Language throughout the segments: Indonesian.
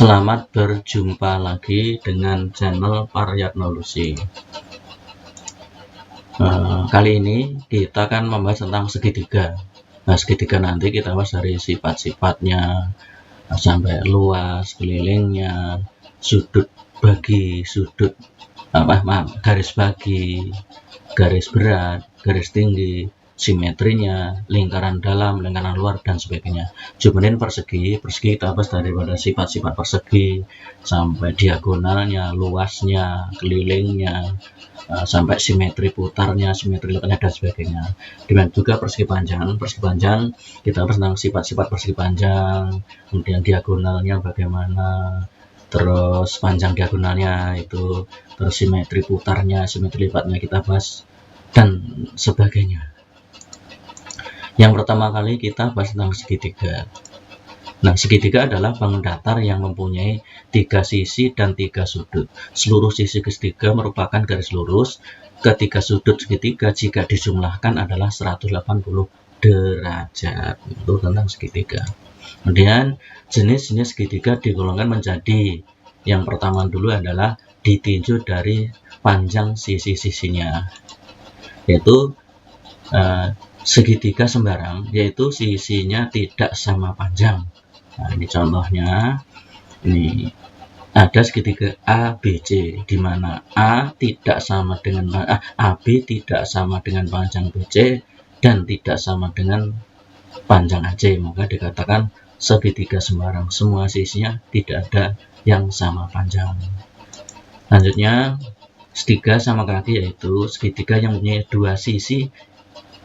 Selamat berjumpa lagi dengan channel Paryatnology. Kali ini kita akan membahas tentang segitiga. Nah, segitiga nanti kita bahas dari sifat-sifatnya sampai luas, kelilingnya, sudut bagi, garis bagi, garis berat, garis tinggi, simetrinya, lingkaran dalam, lingkaran luar, dan sebagainya. Jumenin persegi kita bahas daripada sifat-sifat persegi sampai diagonalnya, luasnya, kelilingnya, sampai simetri putarnya, simetri letaknya, dan sebagainya. Demikian juga persegi panjang kita bahas tentang sifat-sifat persegi panjang, kemudian diagonalnya bagaimana, terus panjang diagonalnya itu, terus simetri putarnya, simetri lipatnya kita bahas, dan sebagainya. Yang pertama kali kita bahas tentang segitiga. Nah, segitiga adalah bangun datar yang mempunyai 3 sisi dan 3 sudut. Seluruh sisi segitiga merupakan garis lurus. Ketiga sudut segitiga jika dijumlahkan adalah 180 derajat. Itu tentang segitiga. Kemudian jenis-jenis segitiga digolongkan menjadi, yang pertama dulu adalah ditinjau dari panjang sisi-sisinya, yaitu segitiga sembarang, yaitu sisinya tidak sama panjang. Nah, ini contohnya. Ini ada segitiga ABC, di mana AB tidak sama dengan panjang BC dan tidak sama dengan panjang AC, maka dikatakan segitiga sembarang. Semua sisinya tidak ada yang sama panjang. Lanjutnya, segitiga sama kaki, yaitu segitiga yang mempunyai 2 sisi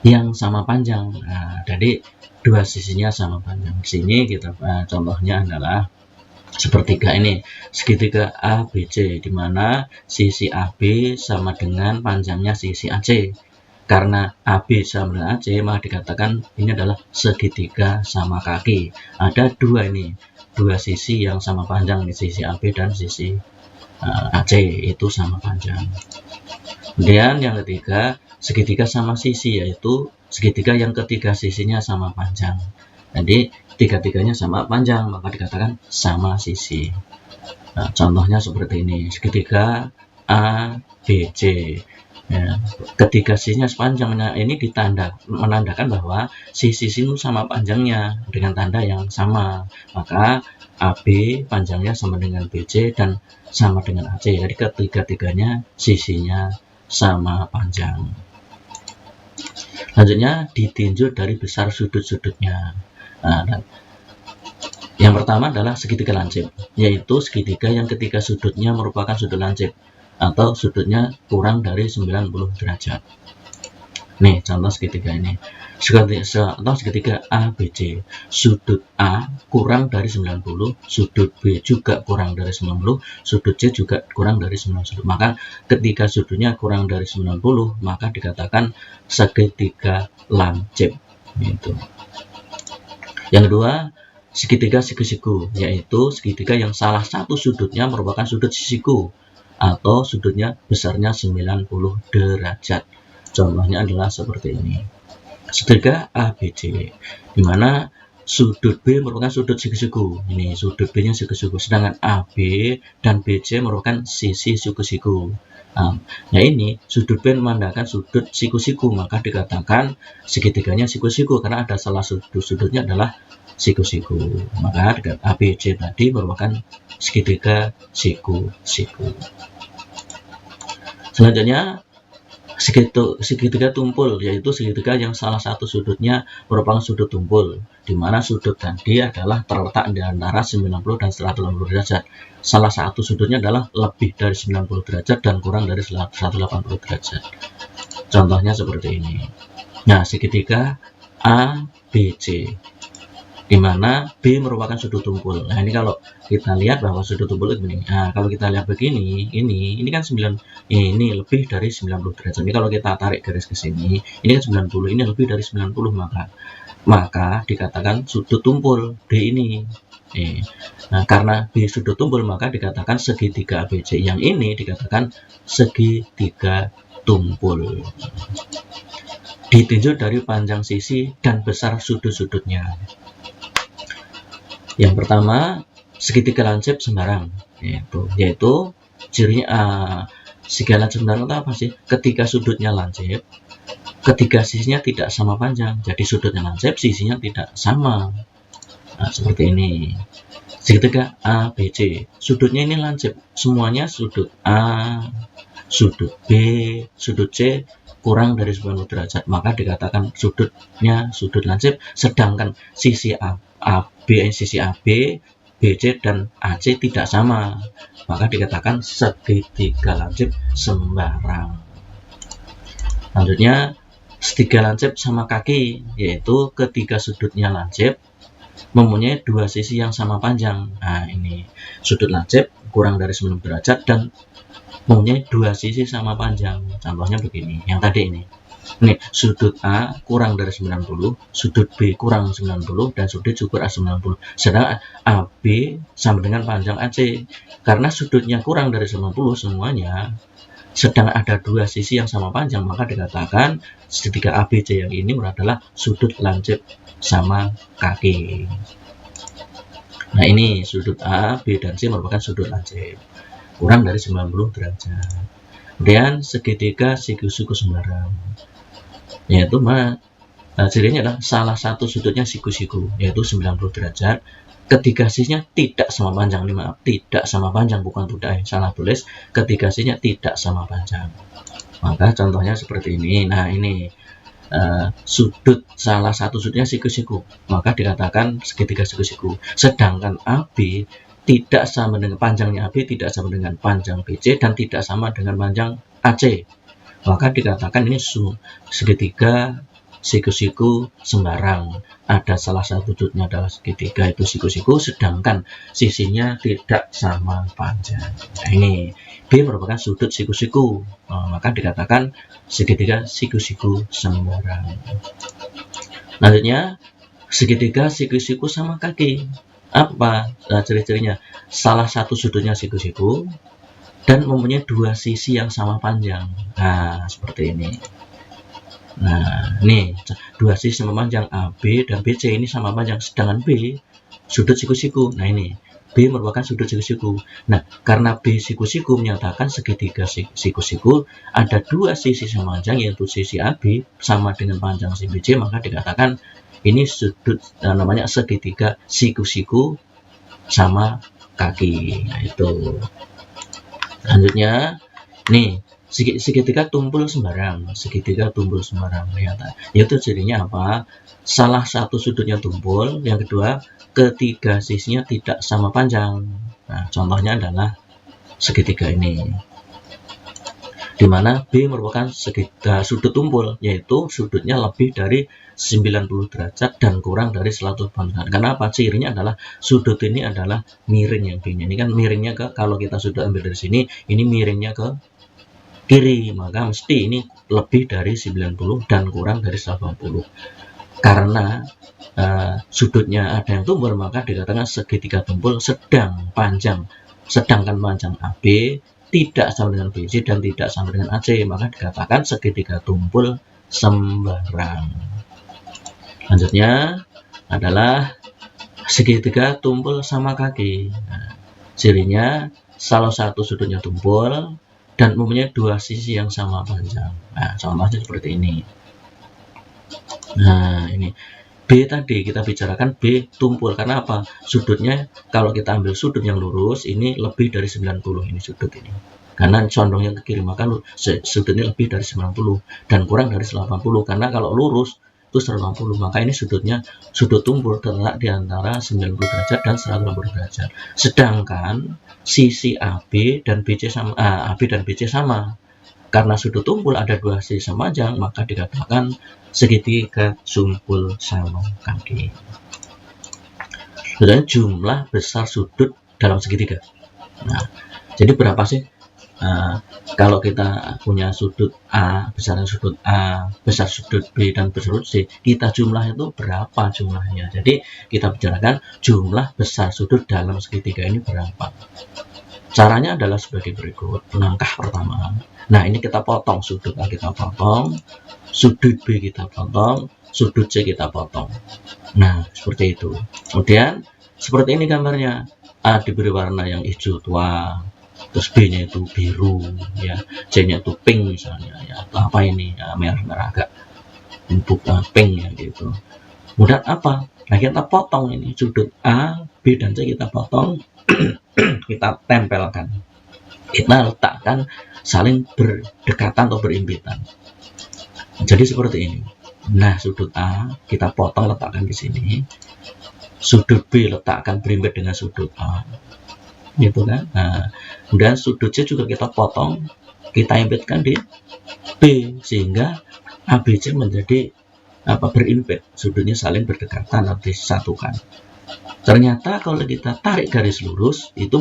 yang sama panjang. Nah, jadi 2 sisinya sama panjang. Di sini kita contohnya adalah sepertiga ini, segitiga ABC, di mana sisi AB sama dengan panjangnya sisi AC. Karena AB sama dengan AC, maka dikatakan ini adalah segitiga sama kaki. Ada 2 sisi yang sama panjang, sisi AB dan sisi AC itu sama panjang. Kemudian yang ketiga, segitiga sama sisi, yaitu segitiga yang ketiga sisinya sama panjang. Jadi tiga-tiganya sama panjang, maka dikatakan sama sisi. Nah, contohnya seperti ini, segitiga ABC. Ya, ketiga sisinya sepanjangnya, ini menandakan bahwa sisi itu sama panjangnya dengan tanda yang sama, maka AB panjangnya sama dengan BC dan sama dengan AC. Jadi ketiga-tiganya sisinya sama panjang. Lanjutnya, ditinjau dari besar sudut-sudutnya. Nah, yang pertama adalah segitiga lancip, yaitu segitiga yang ketiga sudutnya merupakan sudut lancip atau sudutnya kurang dari 90 derajat. Nih, contoh segitiga ini. Segitiga ABC, sudut A kurang dari 90, sudut B juga kurang dari 90, sudut C juga kurang dari 90. Maka ketika sudutnya kurang dari 90, maka dikatakan segitiga lancip. Gitu. Yang kedua, segitiga siku-siku, yaitu segitiga yang salah satu sudutnya merupakan sudut sisiku atau sudutnya besarnya 90 derajat. Contohnya adalah seperti ini. Segitiga ABC, di mana sudut B merupakan sudut siku-siku. Ini sudut B-nya siku-siku, sedangkan AB dan BC merupakan sisi siku-siku. Nah, ini sudut B memandangkan sudut siku-siku, maka dikatakan segitiganya siku-siku karena ada salah sudutnya adalah siku-siku. Maka ABC tadi merupakan segitiga siku-siku. Selanjutnya, segitiga tumpul, yaitu segitiga yang salah satu sudutnya merupakan sudut tumpul, di mana sudut tadi adalah terletak di antara 90 dan 180 derajat. Salah satu sudutnya adalah lebih dari 90 derajat dan kurang dari 180 derajat. Contohnya seperti ini. Nah, segitiga ABC, di mana B merupakan sudut tumpul. Nah, ini kalau kita lihat bahwa sudut tumpul itu begini. Nah, kalau kita lihat begini, ini kan 9, ini lebih dari 90 derajat. Ini kalau kita tarik garis ke sini, ini kan 90, ini lebih dari 90, maka dikatakan sudut tumpul D ini. Nah, karena B sudut tumpul, maka dikatakan segitiga ABC. Yang ini dikatakan segitiga tumpul. Ditinjau dari panjang sisi dan besar sudut-sudutnya. Yang pertama, segitiga lancip sembarang, yaitu cirinya segitiga lancip sembarang itu apa sih? Ketika sudutnya lancip, ketika sisinya tidak sama panjang, jadi sudutnya lancip, sisinya tidak sama. Nah, seperti ini. Segitiga ABC, sudutnya ini lancip, semuanya sudut A, sudut B, sudut C kurang dari 90 derajat, maka dikatakan sudutnya sudut lancip. Sedangkan sisi sisi AB, BC dan AC tidak sama, maka dikatakan segitiga lancip sembarang. Selanjutnya segitiga lancip sama kaki, yaitu ketika sudutnya lancip mempunyai dua sisi yang sama panjang. Nah, ini sudut lancip kurang dari 90 derajat dan mempunyai dua sisi sama panjang. Contohnya begini, yang tadi ini. Nih, sudut A kurang dari 90, sudut B kurang 90, dan sudut cukur A90. Sedangkan AB sama dengan panjang AC. Karena sudutnya kurang dari 90 semuanya, sedang ada dua sisi yang sama panjang, maka dikatakan segitiga ABC yang ini adalah sudut lancip sama kaki. Nah, ini sudut A, B, dan C merupakan sudut lancip kurang dari 90 derajat. Kemudian segitiga siku-siku sembarang, yaitu cirinya adalah salah satu sudutnya siku-siku, yaitu 90 derajat. Ketika sisinya tidak sama panjang, maaf, tidak sama panjang, bukan tidak, salah tulis, ketika sisinya tidak sama panjang. Maka contohnya seperti ini. Nah, ini sudut salah satu sudutnya siku-siku, maka dikatakan segitiga siku-siku. Sedangkan AB tidak sama dengan panjangnya AB, tidak sama dengan panjang BC, dan tidak sama dengan panjang AC, maka dikatakan ini segitiga siku-siku sembarang. Ada salah satu sudutnya adalah segitiga itu siku-siku, sedangkan sisinya tidak sama panjang. Nah, ini B merupakan sudut siku-siku, maka dikatakan segitiga siku-siku sembarang. Lanjutnya, segitiga siku-siku sama kaki. Apa ciri-cirinya? Salah satu sudutnya siku-siku dan mempunyai dua sisi yang sama panjang. Nah, seperti ini. Nah, ini dua sisi sama panjang, AB dan BC ini sama panjang, sedangkan B sudut siku-siku. Nah, ini B merupakan sudut siku-siku. Nah, karena B siku-siku menyatakan segitiga siku-siku ada dua sisi sama panjang, yaitu sisi AB sama dengan panjang si BC, maka dikatakan ini sudut namanya segitiga siku-siku sama kaki. Nah, itu. Lanjutnya, nih segitiga tumpul sembarang, segitiga tumpul sembarang, yaitu cirinya apa? Salah satu sudutnya tumpul, yang kedua ketiga sisinya tidak sama panjang. Nah, contohnya adalah segitiga ini, di mana B merupakan sudut tumpul, yaitu sudutnya lebih dari 90 derajat dan kurang dari 180 derajat. Kenapa? Cirinya adalah sudut ini adalah miring, yang B-nya ini kan miringnya ke, kalau kita sudah ambil dari sini, ini miringnya ke kiri, maka mesti ini lebih dari 90 dan kurang dari 180. Karena sudutnya ada yang tumpul, maka dikatakan segitiga tumpul sedang panjang. Sedangkan panjang AB tidak sama dengan BC dan tidak sama dengan AC, maka dikatakan segitiga tumpul sembarang. Lanjutnya adalah segitiga tumpul sama kaki. Nah, cirinya salah satu sudutnya tumpul dan mempunyai dua sisi yang sama panjang. Nah, contohnya seperti ini. Nah, ini B tadi kita bicarakan B tumpul, karena apa? Sudutnya kalau kita ambil sudut yang lurus ini lebih dari 90, ini sudut ini. Karena condongnya ke kiri, maka sudutnya lebih dari 90 dan kurang dari 180, karena kalau lurus itu 180, maka ini sudut tumpul terletak di antara 90 derajat dan 180 derajat. Sedangkan sisi AB dan BC sama, AB dan BC sama. Karena sudut tumpul ada dua sisi sama panjang, maka dikatakan segitiga tumpul sama kaki. Dan jumlah besar sudut dalam segitiga. Nah, jadi berapa sih? Kalau kita punya sudut A, besar sudut A, besar sudut B, dan besar sudut C, kita jumlah itu berapa jumlahnya? Jadi kita bicarakan jumlah besar sudut dalam segitiga ini berapa. Caranya adalah sebagai berikut. Langkah pertama, nah ini kita potong sudut A, kita potong, sudut B kita potong, sudut C kita potong. Nah, seperti itu. Kemudian seperti ini gambarnya. A diberi warna yang hijau tua, terus B-nya itu biru, ya, C-nya itu pink misalnya, ya, atau apa ini, ya, merah-merah agak empuk, pink ya gitu. Kemudian apa? Nah, kita potong ini sudut A, B, dan C kita potong, kita tempelkan, kita letakkan saling berdekatan atau berimpitan. Jadi seperti ini. Nah, sudut A kita potong letakkan di sini, sudut B letakkan berimpit dengan sudut A, gitu kan. Nah, kemudian sudut C juga kita potong, kita impitkan di B, sehingga ABC menjadi berimpit, sudutnya saling berdekatan atau disatukan. Ternyata kalau kita tarik garis lurus, itu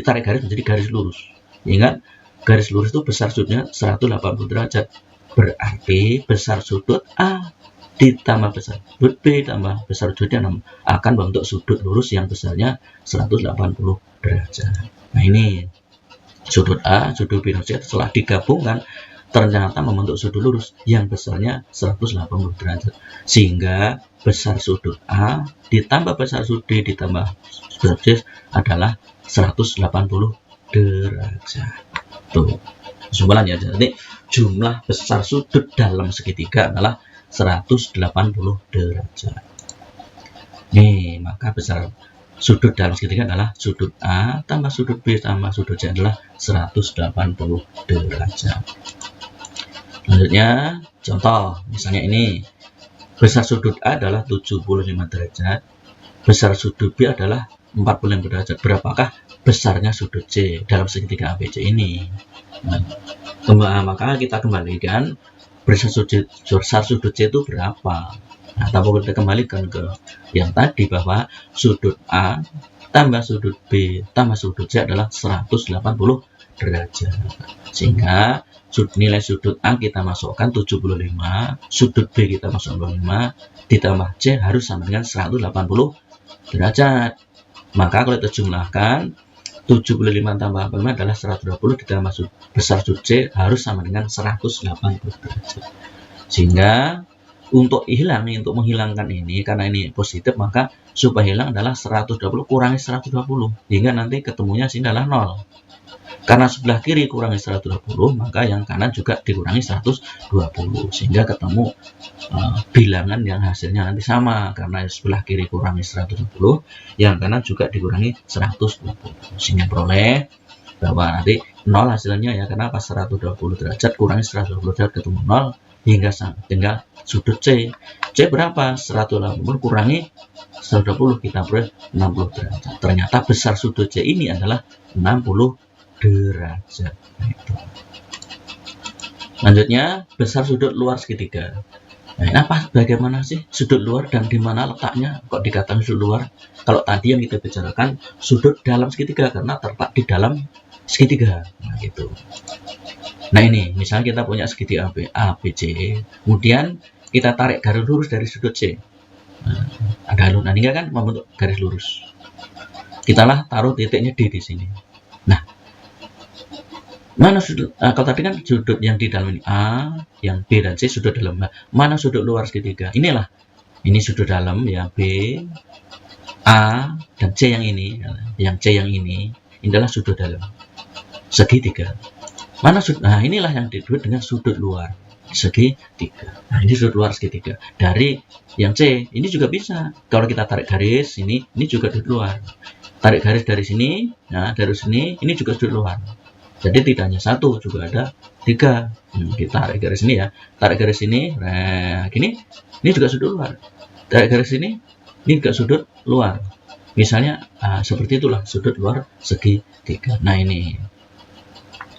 tarik garis menjadi garis lurus. Ingat, garis lurus itu besar sudutnya 180 derajat. Berarti besar sudut A ditambah besar sudut B tambah besar sudutnya akan membentuk sudut lurus yang besarnya 180 derajat. Nah, ini sudut A, sudut B, dan C setelah digabungkan ternyata membentuk sudut lurus yang besarnya 180 derajat. Sehingga besar sudut A ditambah besar sudut D ditambah besar C adalah 180 derajat. Tuh, kesimpulannya, jadi jumlah besar sudut dalam segitiga adalah 180 derajat. Nih, maka besar sudut dalam segitiga adalah sudut A tambah sudut B tambah sudut C adalah 180 derajat. Selanjutnya, contoh, misalnya ini, besar sudut A adalah 75 derajat, besar sudut B adalah 45 derajat. Berapakah besarnya sudut C dalam segitiga ABC ini? Nah, maka kita kembalikan besar sudut C itu berapa. Nah, tapi kita kembalikan ke yang tadi bahwa sudut A tambah sudut B tambah sudut C adalah 180 derajat. Sehingga nilai sudut A kita masukkan 75, sudut B kita masukkan 25, ditambah C harus sama dengan 180 derajat. Maka kalau kita jumlahkan, 75 tambah 45 adalah 120, ditambah besar sudut C harus sama dengan 180 derajat. Sehingga untuk menghilangkan ini, karena ini positif, maka supaya hilang adalah 120 kurangi 120, hingga nanti ketemunya sini adalah 0. Karena sebelah kiri kurangi 120, maka yang kanan juga dikurangi 120, sehingga ketemu bilangan yang hasilnya nanti sama, karena sebelah kiri kurangi 120, yang kanan juga dikurangi 120, sehingga peroleh bahwa nanti 0 hasilnya, ya. Kenapa? 120 derajat kurangi 120 derajat ketemu 0, hingga tinggal sudut C. C berapa? 180 kurangi 120, kita peroleh 60 derajat. Ternyata besar sudut C ini adalah 60 derajat. Nah, itu. Lanjutnya, besar sudut luar segitiga. Nah, bagaimana sih sudut luar dan di mana letaknya? Kok dikatakan sudut luar? Kalau tadi yang kita bicarakan sudut dalam segitiga, karena terletak di dalam segitiga. Nah, gitu. Nah, ini misalnya kita punya segitiga ABC, kemudian kita tarik garis lurus dari sudut C. Nah, ada alur, nah ini kan membentuk garis lurus. Kita taruh titiknya D di sini. Nah, mana sudut? Kalau tadi kan sudut yang di dalam ini A, yang B dan C sudut dalam. Mana sudut luar segitiga? Inilah. Ini sudut dalam ya, B, A dan C yang ini, yang C yang ini adalah sudut dalam segitiga. Mana sudut? Nah, inilah yang disebut dengan sudut luar segitiga. Nah, ini sudut luar segitiga. Dari yang C, ini juga bisa. Kalau kita tarik garis ini juga sudut luar. Tarik garis dari sini, nah dari sini, ini juga sudut luar. Jadi tidak hanya satu, juga ada 3. Kita tarik garis ini ya. Tarik garis ini, nah gini, ini juga sudut luar. Tarik garis ini juga sudut luar. Misalnya seperti itulah sudut luar segitiga. Nah, ini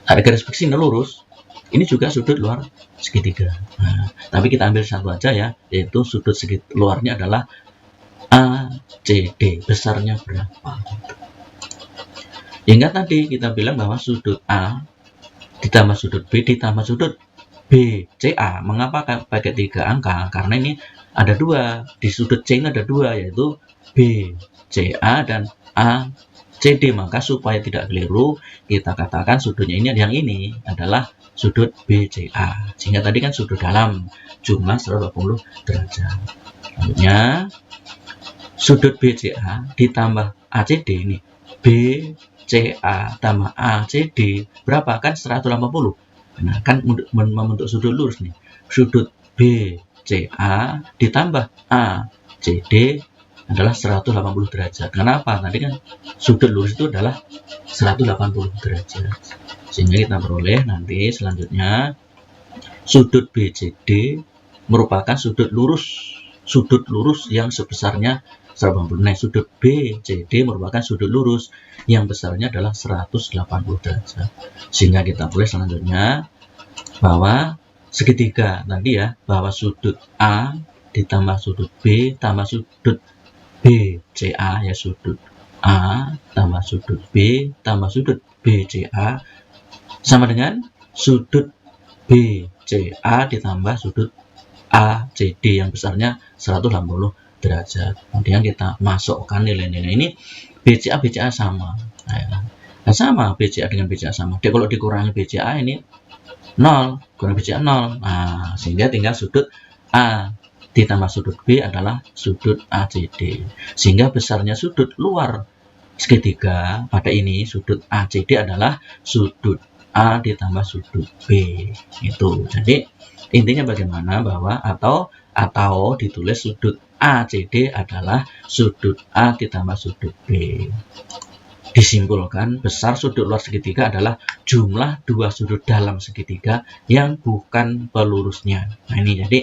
tarik garis ke sini lurus, ini juga sudut luar segitiga. Nah, tapi kita ambil satu aja ya, yaitu sudut luarnya adalah ACD. Besarnya berapa? Hingga tadi kita bilang bahwa sudut A ditambah sudut B ditambah sudut BCA. Mengapa pakai 3 angka? Karena ini ada 2. Di sudut C ini ada 2, yaitu BCA dan ACD. Maka supaya tidak keliru, kita katakan sudutnya ini yang ini adalah sudut BCA. Sehingga tadi kan sudut dalam jumlah 180 derajat. Selanjutnya, sudut BCA ditambah ACD ini BCA tambah ACD berapa? Kan 180. Nah, kan membentuk sudut lurus nih. Sudut BCA ditambah ACD adalah 180 derajat. Kenapa? Tadi kan sudut lurus itu adalah 180 derajat. Sehingga kita peroleh nanti selanjutnya sudut BCD merupakan sudut lurus yang sebesarnya 180. Nah, sudut BCD merupakan sudut lurus yang besarnya adalah 180 derajat. Sehingga kita peroleh selanjutnya bahwa segitiga tadi ya, bahwa sudut A ditambah sudut B tambah sudut BCA ya, sudut A tambah sudut B tambah sudut BCA sama dengan sudut BCA ditambah sudut ACD yang besarnya 180 derajat. Kemudian kita masukkan nilai-nilai ini. BCA sama. Nah, sama BCA dengan BCA sama. Jadi kalau dikurangi BCA ini 0, kurang BCA 0. Nah, sehingga tinggal sudut A ditambah sudut B adalah sudut ACD. Sehingga besarnya sudut luar segitiga pada ini sudut ACD adalah sudut A ditambah sudut B. Itu. Jadi intinya bagaimana bahwa atau ditulis sudut ACD adalah sudut A ditambah sudut B. Disimpulkan besar sudut luar segitiga adalah jumlah dua sudut dalam segitiga yang bukan pelurusnya. Nah, ini jadi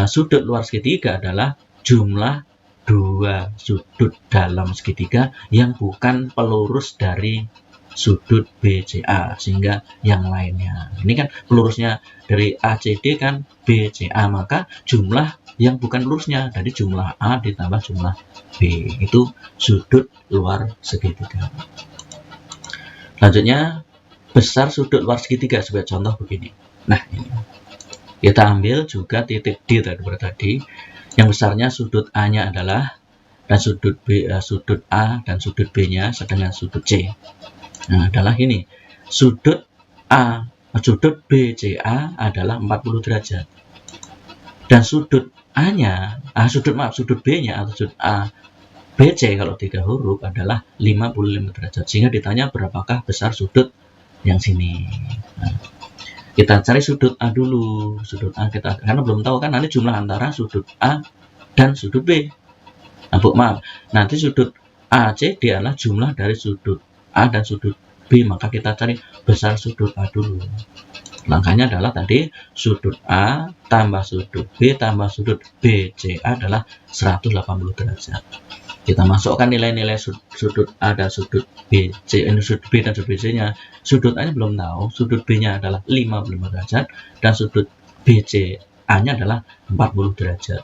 sudut luar segitiga adalah jumlah dua sudut dalam segitiga yang bukan pelurus dari sudut BCA, sehingga yang lainnya. Ini kan pelurusnya dari ACD kan BCA, maka jumlah yang bukan pelurusnya dari jumlah A ditambah jumlah B, itu sudut luar segitiga. Selanjutnya besar sudut luar segitiga sebagai contoh begini. Nah, ini kita ambil juga titik D tadi, yang besarnya sudut A-nya adalah dan sudut B, sudut A dan sudut B-nya sedangkan sudut C. Nah, adalah ini sudut BCA adalah 40 derajat dan sudut A-nya, sudut B-nya atau sudut A BC kalau 3 huruf adalah 55 derajat. Sehingga ditanya berapakah besar sudut yang sini. Nah, kita cari sudut A dulu. Sudut A kita karena belum tahu kan nanti jumlah antara sudut A dan sudut B. Nah, maaf, nanti sudut ACD adalah jumlah dari sudut A dan sudut B, maka kita cari besar sudut A dulu. Langkahnya adalah tadi sudut A tambah sudut B tambah sudut BCA adalah 180 derajat. Kita masukkan nilai-nilai sudut A dan sudut BC, ini sudut B dan sudut BC-nya. Sudut A-nya belum tahu, sudut B-nya adalah 55 derajat dan sudut BCA-nya adalah 40 derajat.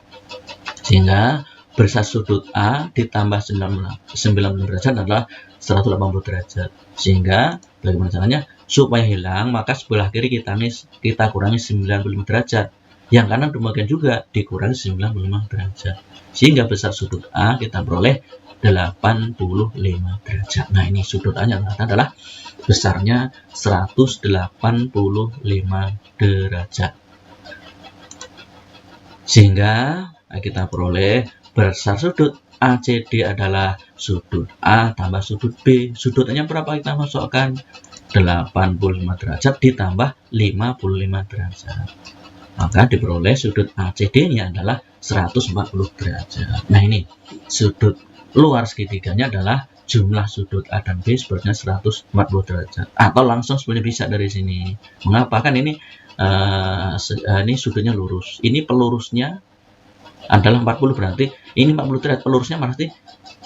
Sehingga besar sudut A ditambah 90 derajat adalah 180 derajat. Sehingga bagaimana caranya? Supaya hilang, maka sebelah kiri kita kurangi 95 derajat. Yang kanan demikian juga dikurangi 95 derajat. Sehingga besar sudut A kita peroleh 85 derajat. Nah, ini sudut A-nya adalah besarnya 185 derajat. Sehingga kita peroleh besar sudut ACD adalah sudut A tambah sudut B. Sudut A-nya berapa kita masukkan? 85 derajat ditambah 55 derajat. Maka diperoleh sudut ACD-nya adalah 140 derajat. Nah, ini sudut luar segitiganya adalah jumlah sudut A dan B sebenarnya 140 derajat. Atau langsung sebenarnya bisa dari sini. Mengapa? Kan ini sudutnya lurus. Ini pelurusnya adalah 40, berarti ini 40 derajat, pelurusnya berarti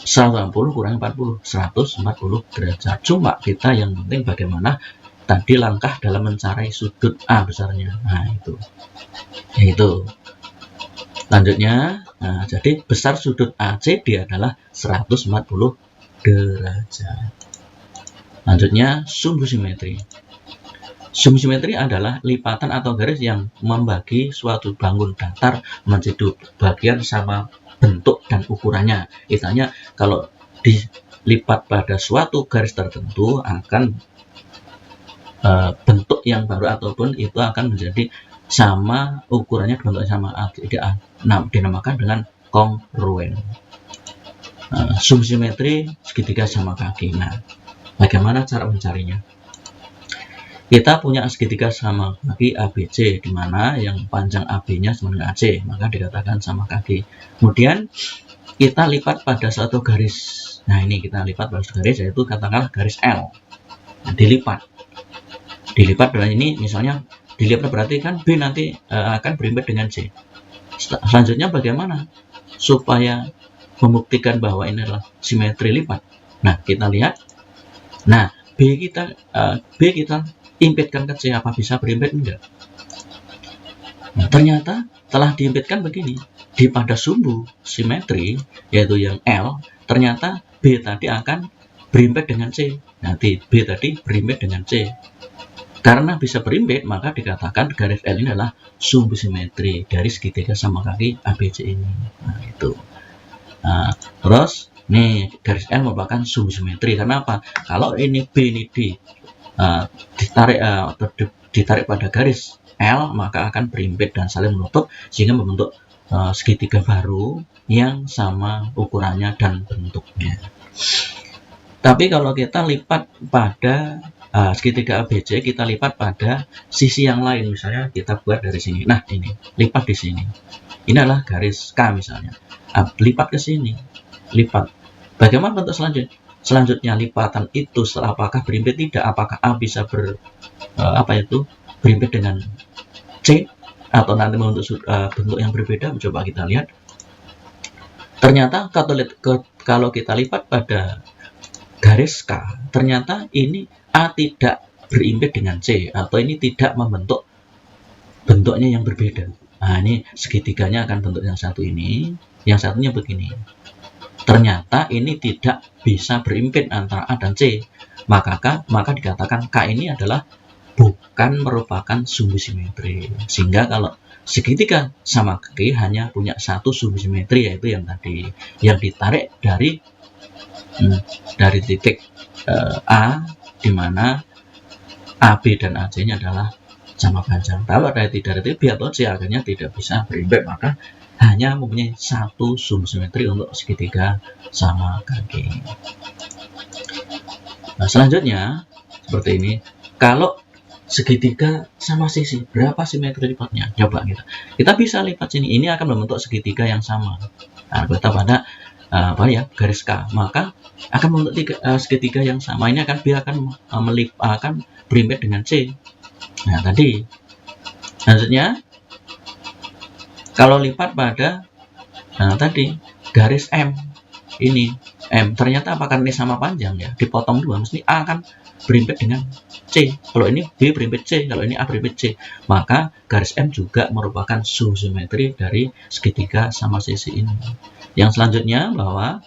180 kurangi 40, 140 derajat. Cuma kita yang penting bagaimana tadi langkah dalam mencari sudut A besarnya. Nah, itu. Lanjutnya, jadi besar sudut ACD adalah 140 derajat. Lanjutnya, sumbu simetri. Sumbu simetri adalah lipatan atau garis yang membagi suatu bangun datar menjadi bagian sama bentuk dan ukurannya. Misalnya kalau dilipat pada suatu garis tertentu akan bentuk yang baru ataupun itu akan menjadi sama ukurannya, bentuknya sama, dinamakan dengan kongruen. sumbu simetri segitiga sama kaki. Nah, bagaimana cara mencarinya? Kita punya segitiga sama kaki ABC, di mana yang panjang AB-nya sama dengan AC, maka dikatakan sama kaki. Kemudian kita lipat pada satu garis. Nah, ini kita lipat pada satu garis, yaitu katakanlah garis L. Nah, dilipat dan ini misalnya dilipat berarti kan B nanti akan berimbit dengan C. Selanjutnya bagaimana supaya membuktikan bahwa ini adalah simetri lipat? Nah, kita lihat. Nah, B kita impitkan ke C, apa bisa berimpit? Enggak. Nah, ternyata telah diimpitkan begini, di pada sumbu simetri yaitu yang L, ternyata B tadi akan berimpit dengan C. Nanti B tadi berimpit dengan C. Karena bisa berimpit, maka dikatakan garis L ini adalah sumbu simetri dari segitiga sama kaki ABC ini. Nah, itu. Nah, terus nih garis L merupakan sumbu simetri. Karena apa? Kalau ini B ini ditarik pada garis L, maka akan berimpit dan saling menutup sehingga membentuk segitiga baru yang sama ukurannya dan bentuknya. Tapi kalau kita lipat pada segitiga ABC, kita lipat pada sisi yang lain, misalnya kita buat dari sini. Nah, ini lipat di sini. Ini adalah garis K misalnya. Lipat ke sini, lipat. Bagaimana bentuk selanjutnya? Selanjutnya lipatan itu apakah berimpit? Tidak. Apakah A bisa berimpit dengan C atau nanti membentuk bentuk yang berbeda? Coba kita lihat. Ternyata kalau kita lipat pada garis K, ternyata ini A tidak berimpit dengan C atau ini tidak membentuk bentuknya yang berbeda. Nah, ini segitiganya akan bentuk yang satu ini, yang satunya begini. Ternyata ini tidak bisa berimpit antara A dan C, maka dikatakan K ini adalah bukan merupakan sumbu simetri. Sehingga kalau segitiga sama kaki hanya punya satu sumbu simetri, yaitu yang tadi yang ditarik dari titik A, di mana AB dan AC-nya adalah sama panjang. Kalau dari titik B atau C akhirnya tidak bisa berimpit, maka hanya mempunyai satu sumbu simetri untuk segitiga sama kaki. Nah, selanjutnya seperti ini. Kalau segitiga sama sisi, berapa simetri lipatnya? Coba kita bisa lipat sini. Ini akan membentuk segitiga yang sama. Nah, kita pada garis K, maka akan membentuk segitiga yang sama. Ini akan berimpit dengan C. Nah, tadi selanjutnya kalau lipat pada tadi garis M, ini M, ternyata apakah ini sama panjang ya? Dipotong dua, mesti A akan berimpit dengan C. Kalau ini B berimpit C, kalau ini A berimpit C, maka garis M juga merupakan sumbu simetri dari segitiga sama sisi ini. Yang selanjutnya bahwa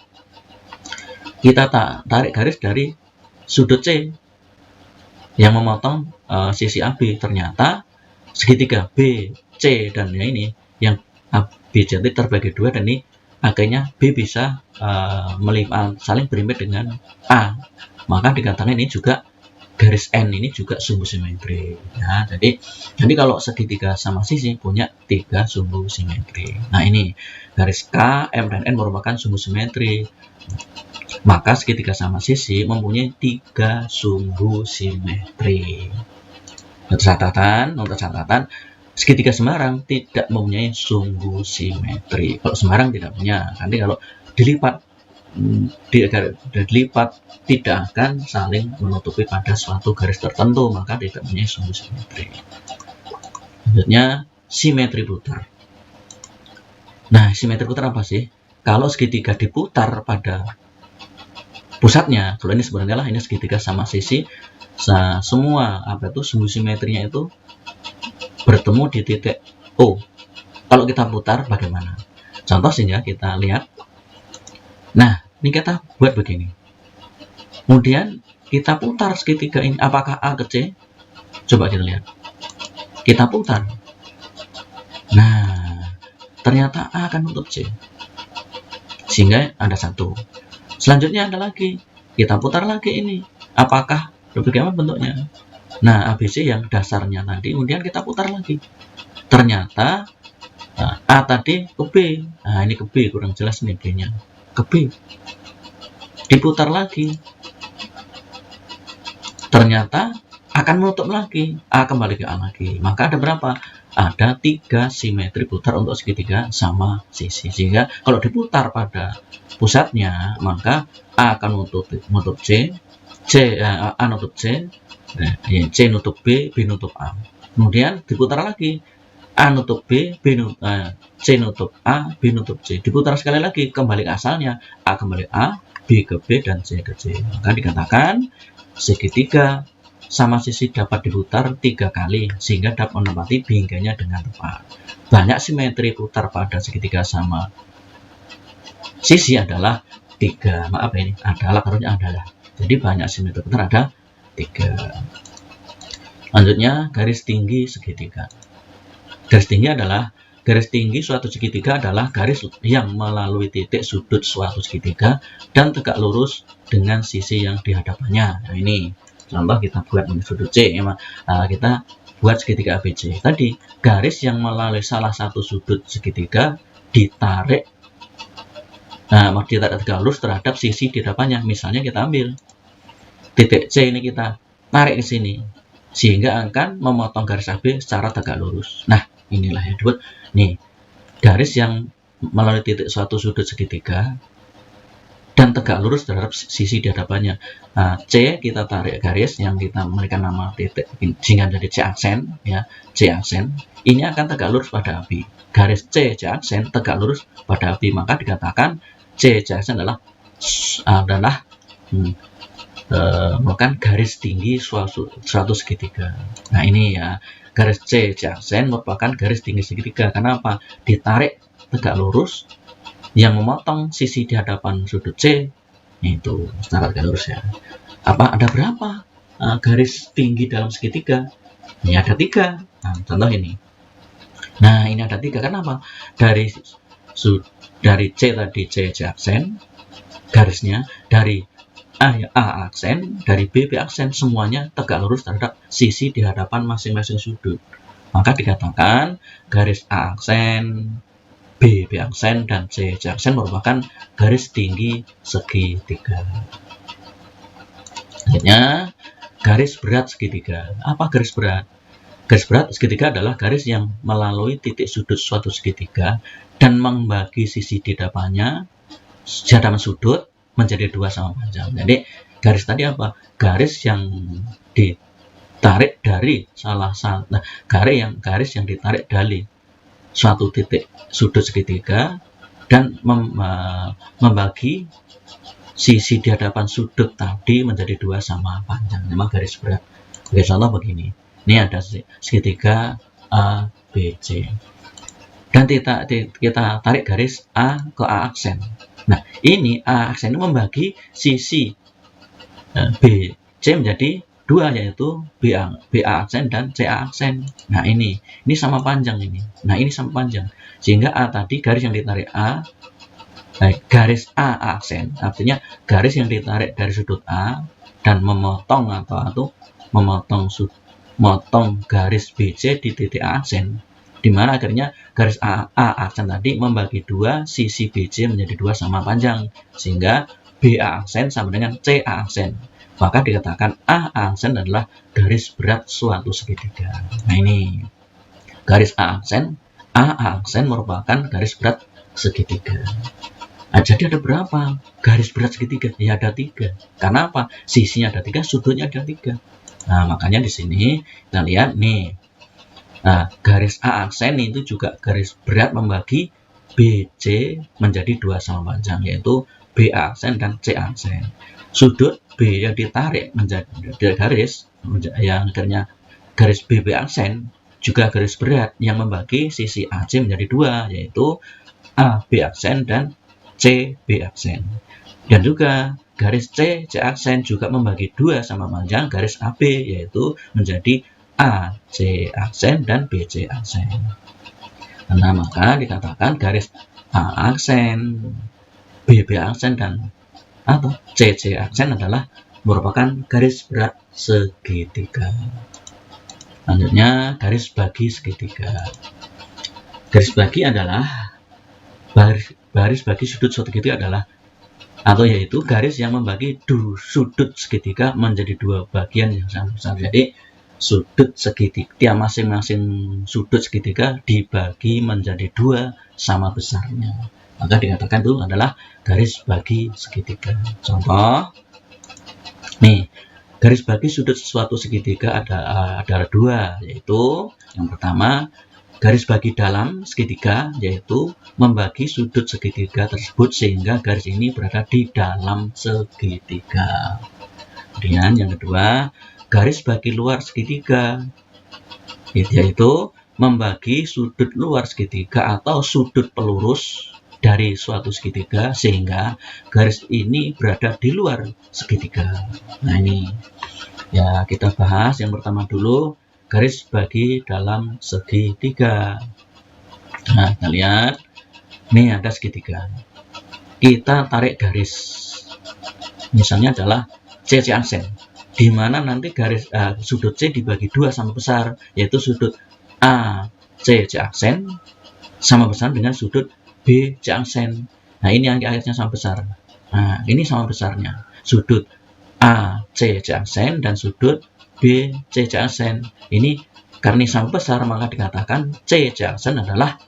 kita tarik garis dari sudut C yang memotong sisi AB, ternyata segitiga B, C, dan ini yang BC terbagi dua, dan ini akhirnya B bisa saling berimpit dengan A, maka dikatakan ini juga garis N ini juga sumbu simetri. Nah, jadi kalau segitiga sama sisi punya 3 sumbu simetri. Nah, ini garis K, M, dan N merupakan sumbu simetri, maka segitiga sama sisi mempunyai 3 sumbu simetri. Untuk catatan, segitiga Semarang tidak mempunyai sumbu simetri. Kalau Semarang tidak punya, nanti kalau dilipat tidak akan saling menutupi pada suatu garis tertentu, maka tidak mempunyai sumbu simetri. Selanjutnya simetri putar. Nah, simetri putar apa sih? Kalau segitiga diputar pada pusatnya, kalau ini sebenarnya ini segitiga sama sisi, semua sumbu simetrinya itu bertemu di titik O. Kalau kita putar bagaimana? Contoh sehingga kita lihat. Nah, ini kita buat begini. Kemudian kita putar segitiga ini, apakah A ke C? Coba kita lihat. Kita putar. Nah, ternyata A akan menutup C. Sehingga ada satu. Selanjutnya ada lagi. Kita putar lagi ini. Apakah bagaimana bentuknya? Nah, ABC yang dasarnya tadi, kemudian kita putar lagi. Ternyata A tadi ke B. Nah, ini ke B, kurang jelas nih B-nya. Ke B. diputar lagi, ternyata akan menutup lagi, A kembali ke A lagi. Maka ada berapa? Ada 3 simetri putar untuk segitiga sama sisi. Sehingga kalau diputar pada pusatnya, maka A akan menutup C, A nutup C, C nutup B nutup A. Kemudian diputar lagi, A nutup B, C nutup A, B nutup C. Diputar sekali lagi, kembali ke asalnya, A kembali A, B ke B, dan C ke C. Maka dikatakan segitiga sama sisi dapat diputar 3 kali sehingga dapat menempati bingganya dengan tepat. Banyak simetri putar pada segitiga sama sisi adalah 3. Maaf ini adalah karena adalah. Jadi banyak simetri putar ada 3. Lanjutnya garis tinggi segitiga. Garis tinggi suatu segitiga adalah garis yang melalui titik sudut suatu segitiga dan tegak lurus dengan sisi yang dihadapannya. Nah ini contoh kita buat sudut C, kita buat segitiga ABC. Tadi garis yang melalui salah satu sudut segitiga ditarik, ditarik tegak lurus terhadap sisi di hadapannya. Misalnya kita ambil titik C ini, kita tarik ke sini sehingga akan memotong garis AB secara tegak lurus. Nah inilah yang disebut nih garis yang melalui titik suatu sudut segitiga dan tegak lurus terhadap sisi di hadapannya. C kita tarik garis yang kita memberikan nama titik sehingga jadi C aksen, ya, C aksen. Ini akan tegak lurus pada AB. Garis C aksen tegak lurus pada AB, maka dikatakan C aksen adalah merupakan garis tinggi suatu segitiga. Nah ini ya, garis C aksen merupakan garis tinggi segitiga. Karena apa? Ditarik tegak lurus yang memotong sisi di hadapan sudut C, itu secara tegak lurus ya. Ada berapa garis tinggi dalam segitiga? Ini ada 3. Nah, contoh ini. Nah ini ada 3. Kenapa? Dari C tadi C aksen garisnya, dari A aksen, dari B aksen, semuanya tegak lurus terhadap sisi di hadapan masing-masing sudut. Maka dikatakan garis A aksen, B aksen, dan C aksen merupakan garis tinggi segitiga. Selanjutnya, garis berat segitiga. Apa garis berat? Garis berat segitiga adalah garis yang melalui titik sudut suatu segitiga dan membagi sisi di hadapan sudut menjadi 2 sama panjang. Jadi garis tadi apa? Garis yang ditarik dari salah satu, garis yang ditarik dari suatu titik sudut segitiga dan membagi sisi di hadapan sudut tadi menjadi 2 sama panjang. Memang garis berat. Oke, contoh begini. Ini ada segitiga A, B, C. Dan kita tarik garis A ke A aksen. Nah, ini A aksen ini membagi sisi B, C menjadi 2, yaitu B aksen dan C aksen. Nah, ini sama panjang ini. Nah, ini sama panjang. Sehingga A tadi, garis yang ditarik garis A aksen, artinya garis yang ditarik dari sudut A dan memotong memotong garis BC di titik A aksen, di mana akhirnya garis A aksen tadi membagi 2 sisi BC menjadi 2 sama panjang, sehingga BA aksen sama dengan CA aksen. Maka dikatakan A aksen adalah garis berat suatu segitiga. Nah ini garis A aksen merupakan garis berat segitiga. Jadi ada berapa garis berat segitiga? Ya ada 3. Karena apa? Sisinya ada 3, sudutnya ada 3. Nah makanya di sini kita lihat nih. Nah, garis A aksen itu juga garis berat membagi BC menjadi 2 sama panjang, yaitu B aksen dan C aksen. Sudut B yang ditarik menjadi garis yang akhirnya garis BB aksen juga garis berat yang membagi sisi AC menjadi 2, yaitu AB aksen dan CB aksen. Dan juga garis C aksen juga membagi 2 sama panjang garis AB, yaitu menjadi AC aksen dan BC aksen. Nah, maka dikatakan garis A aksen, BB aksen, dan atau CC aksen adalah merupakan garis berat segitiga. Selanjutnya, garis bagi segitiga. Garis bagi adalah baris bagi sudut suatu segitiga adalah atau yaitu garis yang membagi sudut segitiga menjadi dua bagian yang sama besar. Jadi sudut segitiga, masing-masing sudut segitiga dibagi menjadi dua sama besarnya, maka dikatakan itu adalah garis bagi segitiga. Contoh nih, garis bagi sudut suatu segitiga ada dua, yaitu yang pertama garis bagi dalam segitiga, yaitu membagi sudut segitiga tersebut sehingga garis ini berada di dalam segitiga. Kemudian yang kedua, garis bagi luar segitiga, yaitu membagi sudut luar segitiga atau sudut pelurus dari suatu segitiga sehingga garis ini berada di luar segitiga. Nah ini ya, kita bahas yang pertama dulu, garis bagi dalam segitiga. Nah, kita lihat, nih ada segitiga. Kita tarik garis, misalnya adalah C aksen, di mana nanti garis sudut C dibagi dua sama besar, yaitu sudut A C aksen sama besar dengan sudut B C aksen. Nah, ini yang akhirnya sama besar. Nah, ini sama besarnya. Sudut A C aksen dan sudut B C aksen. Ini karena sama besar maka dikatakan C aksen adalah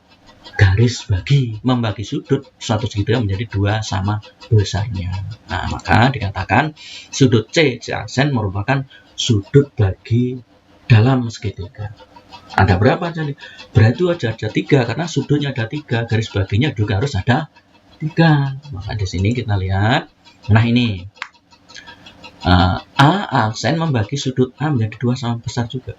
garis bagi, membagi sudut suatu segitiga menjadi dua sama besarnya. Nah, maka dikatakan sudut C aksen merupakan sudut bagi dalam segitiga. Ada berapa jadi? Berarti ada 3 karena sudutnya ada 3, garis baginya juga harus ada 3. Maka di sini kita lihat, nah ini A aksen membagi sudut A menjadi 2 sama besar juga.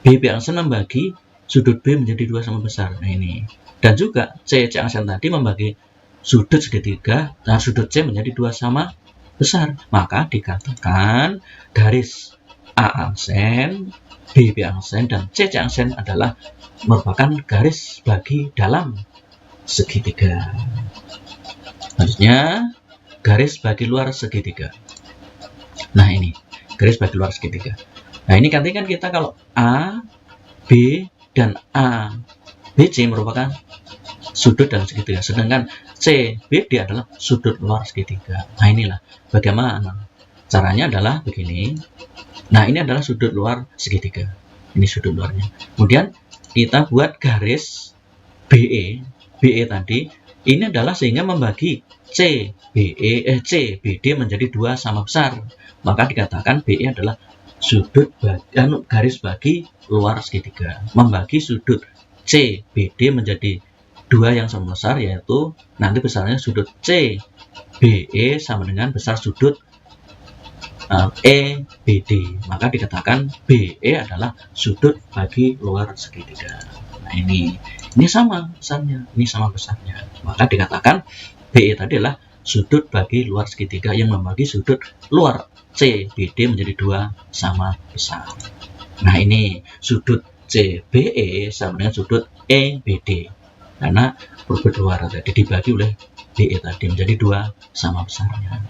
B aksen membagi sudut B menjadi 2 sama besar. Nah ini. Dan juga C aksen tadi membagi sudut segitiga, nah sudut C menjadi 2 sama besar. Maka dikatakan garis A aksen, B aksen, dan C aksen adalah merupakan garis bagi dalam segitiga. Selanjutnya, garis bagi luar segitiga. Nah ini, garis bagi luar segitiga. Nah ini kan kita kalau A, B, dan A, B, C merupakan sudut dalam segitiga. Sedangkan C, B, D adalah sudut luar segitiga. Nah inilah bagaimana. Caranya adalah begini. Nah ini adalah sudut luar segitiga. Ini sudut luarnya. Kemudian kita buat garis BE. BE tadi, ini adalah sehingga membagi C, BD menjadi 2 sama besar. Maka dikatakan BE adalah sudut garis bagi luar segitiga, membagi sudut C, BD menjadi 2 yang sama besar, yaitu nanti besarnya sudut C, BE sama dengan besar sudut EBD. Maka dikatakan BE adalah sudut bagi luar segitiga. Nah ini sama besarnya, ini sama besarnya. Maka dikatakan BE tadi adalah sudut bagi luar segitiga yang membagi sudut luar CBD menjadi 2 sama besar. Nah ini sudut CBE sama dengan sudut EBD karena berdua tadi dibagi oleh BE tadi menjadi 2 sama besarnya.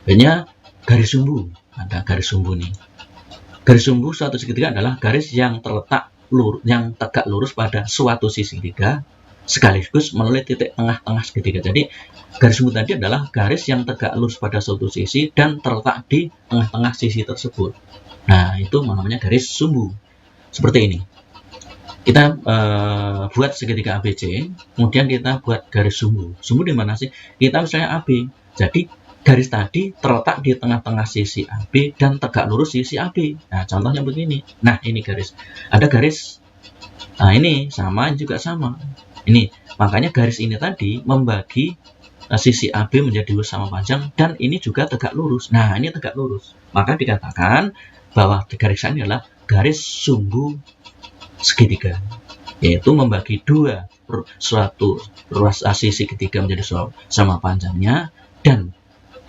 Sebenarnya garis sumbu, ada garis sumbu nih. Garis sumbu suatu segitiga adalah garis yang terletak yang tegak lurus pada suatu sisi segitiga sekaligus melalui titik tengah-tengah segitiga. Jadi garis sumbu tadi adalah garis yang tegak lurus pada suatu sisi dan terletak di tengah-tengah sisi tersebut. Nah itu namanya garis sumbu. Seperti ini. Kita buat segitiga ABC, kemudian kita buat garis sumbu. Sumbu di mana sih? Kita misalnya AB. Jadi garis tadi terletak di tengah-tengah sisi AB dan tegak lurus sisi AB. Nah contohnya begini. Nah ini garis. Ada garis. Nah ini sama juga sama. Ini makanya garis ini tadi membagi sisi AB menjadi 2 sama panjang dan ini juga tegak lurus. Nah ini tegak lurus. Maka dikatakan bahwa garis ini adalah garis sumbu segitiga, yaitu membagi 2 suatu ruas sisi segitiga menjadi sama panjangnya dan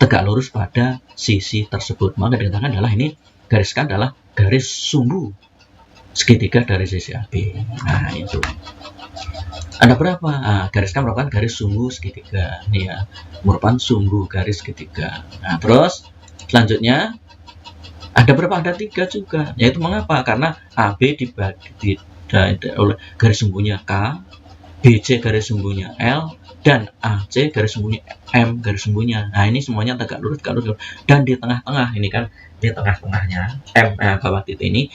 tegak lurus pada sisi tersebut. Maka dikatakan adalah ini gariskan adalah garis sumbu segitiga dari sisi AB. Nah itu. Ada berapa? Nah, gariskan merupakan garis sumbu segitiga. Ini ya, merupakan sumbu garis segitiga. Nah, terus selanjutnya ada berapa? Ada 3 juga. Yaitu mengapa? Karena AB dibagi oleh garis sumbunya K, BC garis sumbunya L, dan AC garis sembunyi M garis sembunyinya. Nah, ini semuanya tegak lurus, dan di tengah-tengah ini kan, di tengah-tengahnya M bawah titik ini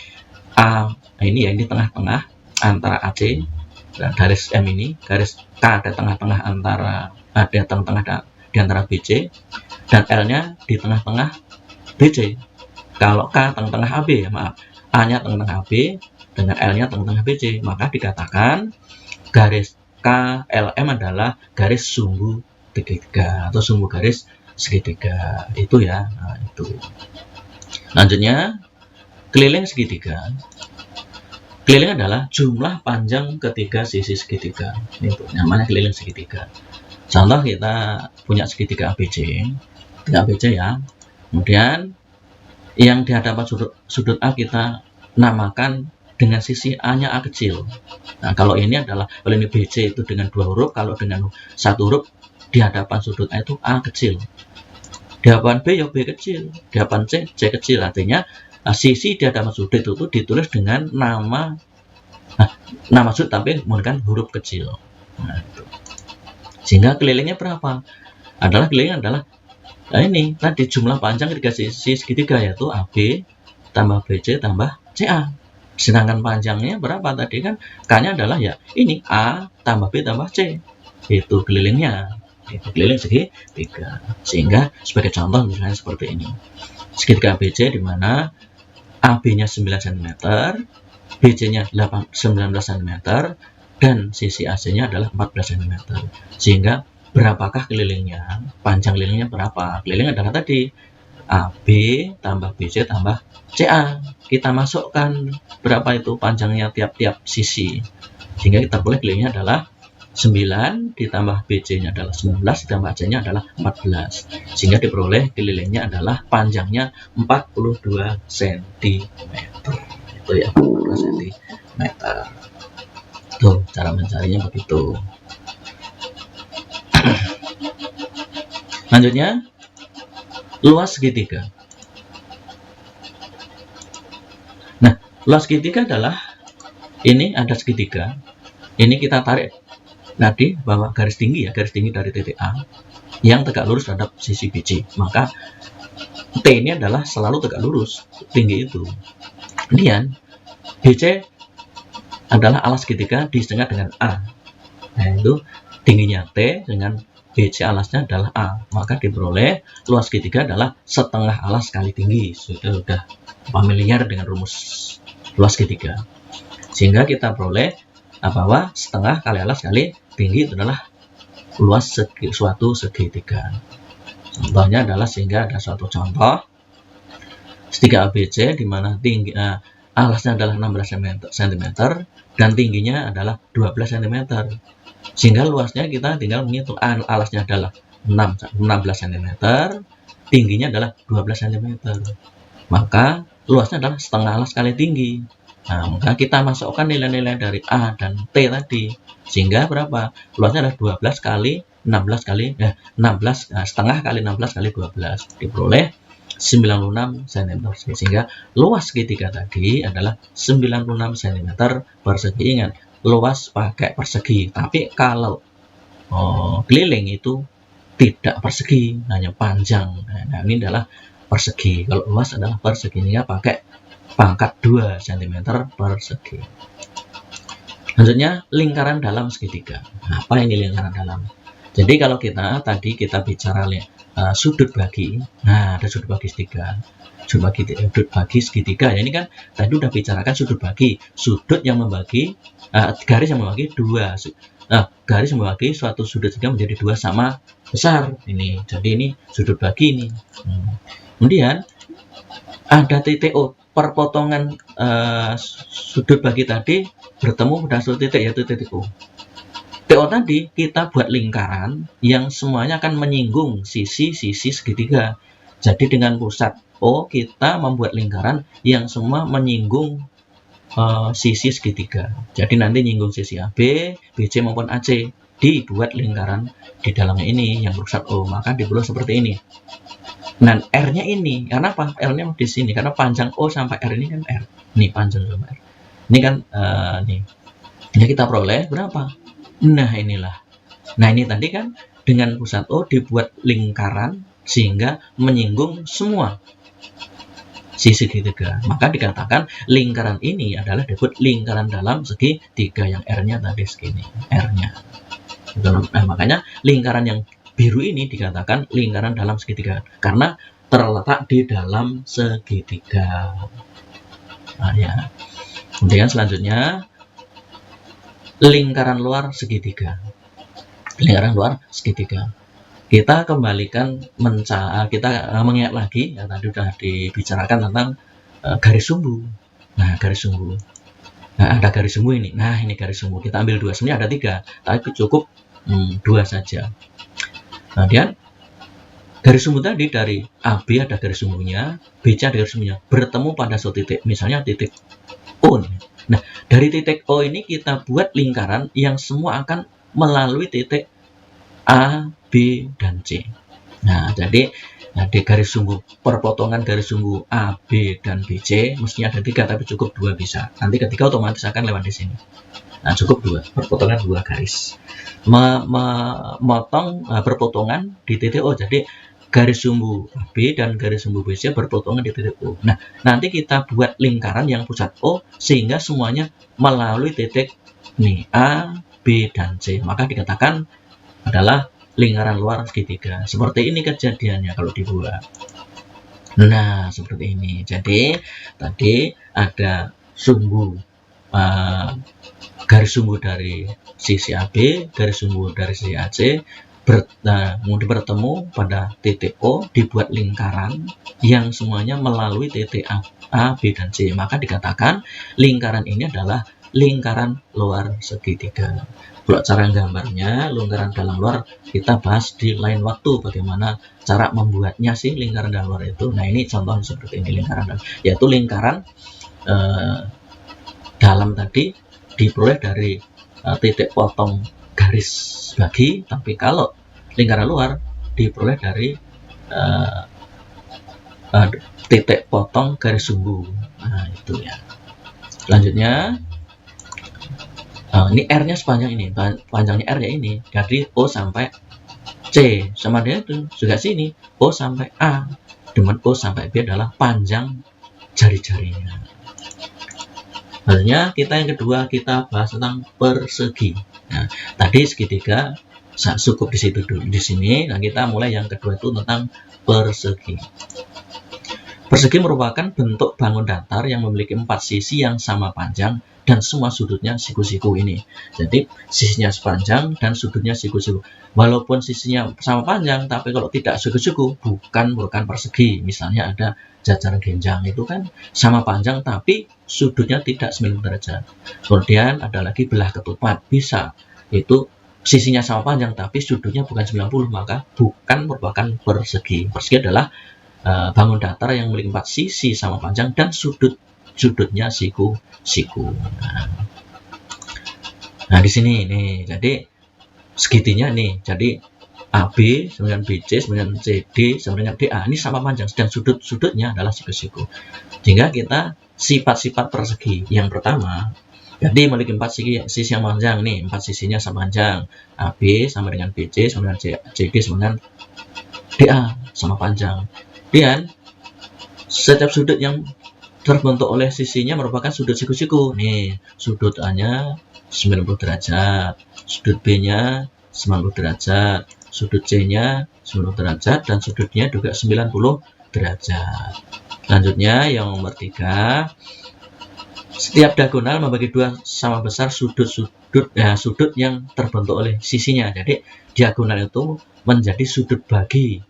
A, ini ya, di tengah-tengah antara AC dan garis M ini, garis K ada tengah-tengah antara ada tengah-tengah di antara BC, dan L-nya di tengah-tengah BC. Kalau K tengah-tengah AB, ya maaf, A-nya tengah-tengah AB dengan L-nya tengah-tengah BC, maka dikatakan garis KLM adalah garis sumbu segitiga atau sumbu garis segitiga itu ya. Nah, itu. Lanjutnya, keliling segitiga. Keliling adalah jumlah panjang ketiga sisi segitiga. Itu namanya keliling segitiga. Contoh, kita punya segitiga ABC, ya. Kemudian yang di hadapan sudut A kita namakan dengan sisi A-nya A kecil. Nah, kalau ini adalah, kalau ini BC itu dengan 2 huruf, kalau dengan 1 huruf di hadapan sudut A itu A kecil. Di hadapan B ya B kecil, di hadapan C kecil. Artinya sisi di hadapan sudut itu ditulis dengan nama sudut tapi menggunakan huruf kecil. Nah, itu. Sehingga kelilingnya berapa? Kelilingnya adalah ini tadi jumlah panjang ketiga sisi segitiga, yaitu AB tambah BC tambah CA. Sedangkan panjangnya berapa tadi kan? K-nya adalah ya ini A tambah B tambah C. Itu kelilingnya. Itu keliling segitiga. Sehingga sebagai contoh misalnya seperti ini. Segitiga ABC di mana AB-nya 9 cm, BC-nya 19 cm, dan sisi AC-nya adalah 14 cm. Sehingga berapakah kelilingnya? Panjang kelilingnya berapa? Keliling adalah tadi AB tambah BC tambah CA. Kita masukkan berapa itu panjangnya tiap-tiap sisi. Sehingga kita boleh kelilingnya adalah 9 ditambah BC-nya adalah 19 ditambah AC-nya adalah 14. Sehingga diperoleh kelilingnya adalah panjangnya 42 cm. Itu ya, 42 cm. Tuh, cara mencarinya begitu. Lanjutnya, luas segitiga. Nah, luas segitiga adalah ini ada segitiga. Ini kita tarik tadi bahwa garis tinggi ya, garis tinggi dari titik A yang tegak lurus terhadap sisi BC. Maka T ini adalah selalu tegak lurus tinggi itu. Kemudian BC adalah alas segitiga disetengah dengan A. Nah, itu tingginya T dengan BC alasnya adalah A, maka diperoleh luas segitiga adalah setengah alas kali tinggi. Sudah familiar dengan rumus luas segitiga. Sehingga kita peroleh bahwa setengah kali alas kali tinggi itu adalah luas suatu segitiga. Contohnya adalah, sehingga ada suatu contoh segitiga ABC di mana tinggi alasnya adalah 16 cm dan tingginya adalah 12 cm. Sehingga luasnya kita tinggal menghitung, alasnya adalah 16 cm, tingginya adalah 12 cm. Maka luasnya adalah setengah alas kali tinggi. Nah, maka kita masukkan nilai-nilai dari A dan T tadi. Sehingga berapa? Luasnya adalah 12 kali 16 kali 16 setengah kali 16 kali 12. Diperoleh 96 cm. Sehingga luas segitiga tadi adalah 96 cm persegi. Ingat, luas pakai persegi, tapi kalau keliling itu tidak persegi, hanya panjang. Nah, ini adalah persegi. Kalau luas adalah perseginya pakai pangkat 2 cm persegi. Lanjutnya, lingkaran dalam segitiga. Apa ini lingkaran dalam? Jadi kalau kita bicara sudut bagi, nah ada sudut bagi segitiga. Sudut bagi segitiga ya, ini kan tadi udah bicarakan sudut bagi, sudut yang membagi garis yang membagi dua. Garis yang membagi suatu sudut segitiga menjadi dua sama besar ini. Jadi ini sudut bagi ini. Kemudian ada titik O, perpotongan sudut bagi tadi bertemu pada suatu titik, yaitu titik O. TO tadi kita buat lingkaran yang semuanya akan menyinggung sisi-sisi segitiga. Jadi dengan pusat O kita membuat lingkaran yang semua menyinggung sisi segitiga. Jadi nanti nyinggung sisi AB, BC maupun AC. Dibuat lingkaran di dalamnya ini yang berpusat O. Maka dibuat seperti ini. Nah, R-nya ini, karena apa? L-nya di sini, karena panjang O sampai R ini kan R. Ini panjang sampai R. Ini kan nih. Ya kita peroleh berapa? Nah, inilah Nah, ini tadi kan dengan pusat O dibuat lingkaran sehingga menyinggung semua sisi segitiga. Maka dikatakan lingkaran ini adalah disebut lingkaran dalam segitiga yang R-nya tadi segini, R-nya. Nah, makanya lingkaran yang biru ini dikatakan lingkaran dalam segitiga karena terletak di dalam segitiga. Nah, ya. Kemudian selanjutnya lingkaran luar segitiga. Lingkaran luar segitiga. Kita kembalikan kita mengingat lagi ya, tadi sudah dibicarakan tentang garis sumbu. Nah, garis sumbu. Nah, ada garis sumbu ini. Nah, ini garis sumbu. Kita ambil 2. Sebenarnya ada 3, tapi cukup 2 saja. Kemudian garis sumbu tadi dari AB ada garis sumbunya, BC ada garis sumbunya, bertemu pada suatu titik, misalnya titik O. Nah, dari titik O ini kita buat lingkaran yang semua akan melalui titik A, B, dan C. Nah, jadi di garis sumbu perpotongan garis sumbu A, B, dan BC mestinya ada 3, tapi cukup 2 bisa. Nanti ketika otomatis akan lewat di sini. Nah, cukup 2, perpotongan 2 garis. Memotong perpotongan di titik O. Jadi garis sumbu B dan garis sumbu BC berpotongan di titik O. Nah, nanti kita buat lingkaran yang pusat O sehingga semuanya melalui titik nih A, B, dan C. Maka dikatakan adalah lingkaran luar segitiga. Seperti ini kejadiannya kalau dibuat. Nah, seperti ini. Jadi tadi ada sumbu garis sumbu dari sisi AB, garis sumbu dari sisi AC, kemudian bertemu pada titik O, dibuat lingkaran yang semuanya melalui titik A, B, dan C. Maka dikatakan lingkaran ini adalah lingkaran luar segitiga. Kalau cara gambarnya, lingkaran dalam luar kita bahas di lain waktu bagaimana cara membuatnya sih lingkaran dalam luar itu. Nah, ini contoh seperti ini lingkaran dalam, yaitu lingkaran dalam tadi diperoleh dari titik potong garis bagi, tapi kalau lingkaran luar diperoleh dari titik potong garis sumbu. Nah, itu ya. Selanjutnya ini R-nya sepanjang ini, panjangnya R ya ini, dari O sampai C, sama dia itu juga sini, O sampai A, dengan O sampai B adalah panjang jari-jarinya. Selanjutnya kita yang kedua kita bahas tentang persegi. Nah, tadi segitiga cukup di situ dulu di sini. Nah, kita mulai yang kedua itu tentang persegi. Persegi merupakan bentuk bangun datar yang memiliki 4 sisi yang sama panjang dan semua sudutnya siku-siku ini. Jadi sisinya sepanjang dan sudutnya siku-siku. Walaupun sisinya sama panjang, tapi kalau tidak siku-siku bukan persegi. Misalnya ada jajaran genjang itu kan sama panjang tapi sudutnya tidak 90 derajat. Kemudian ada lagi belah ketupat, bisa itu sisinya sama panjang tapi sudutnya bukan 90, maka bukan merupakan persegi. Persegi adalah bangun datar yang memiliki 4 sisi sama panjang dan sudutnya siku-siku. Nah, di sini nih, jadi segitinya nih, jadi AB, kemudian BC, kemudian CD, kemudian DA ini sama panjang dan sudut-sudutnya adalah siku-siku. Sehingga kita sifat-sifat persegi yang pertama, jadi memiliki 4 sisi yang panjang nih, 4 sisinya sama panjang. AB sama dengan BC, sama dengan CD, sama dengan DA sama panjang. Dan setiap sudut yang terbentuk oleh sisinya merupakan sudut siku-siku. Nih, sudut A-nya 90 derajat, sudut B-nya 90 derajat, sudut C-nya 90 derajat, dan sudutnya juga 90 derajat. Selanjutnya yang nomor 3, setiap diagonal membagi 2 sama besar sudut yang terbentuk oleh sisinya. Jadi diagonal itu menjadi sudut bagi.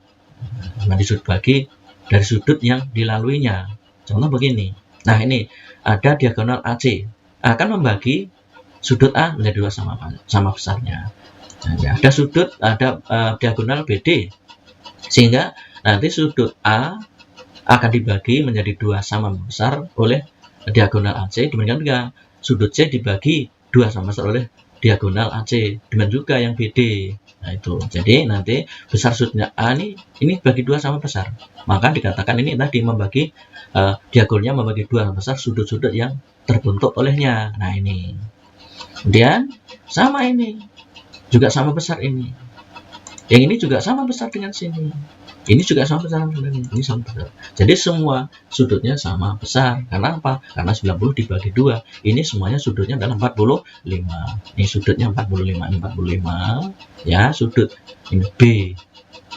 Dari sudut yang dilaluinya. Contoh begini. Nah, ini ada diagonal AC akan membagi sudut A menjadi 2 sama besarnya. Nah, ada diagonal BD sehingga nanti sudut A akan dibagi menjadi 2 sama besar oleh diagonal AC, demikian juga sudut C dibagi 2 sama besar oleh diagonal AC, demikian juga yang BD. Nah, itu. Jadi nanti besar sudutnya A ini bagi 2 sama besar. Maka dikatakan ini tadi membagi diagonalnya membagi 2 sama besar sudut-sudut yang terbentuk olehnya. Nah, ini. Kemudian sama ini. juga sama besar ini. Yang ini juga sama besar dengan sini. Ini juga sama besar dengan ini sama besar. Jadi semua sudutnya sama besar. Karena apa? Karena 90 dibagi 2. Ini semuanya sudutnya adalah 45. Ini sudutnya 45. Ini 45. Ya, sudut ini B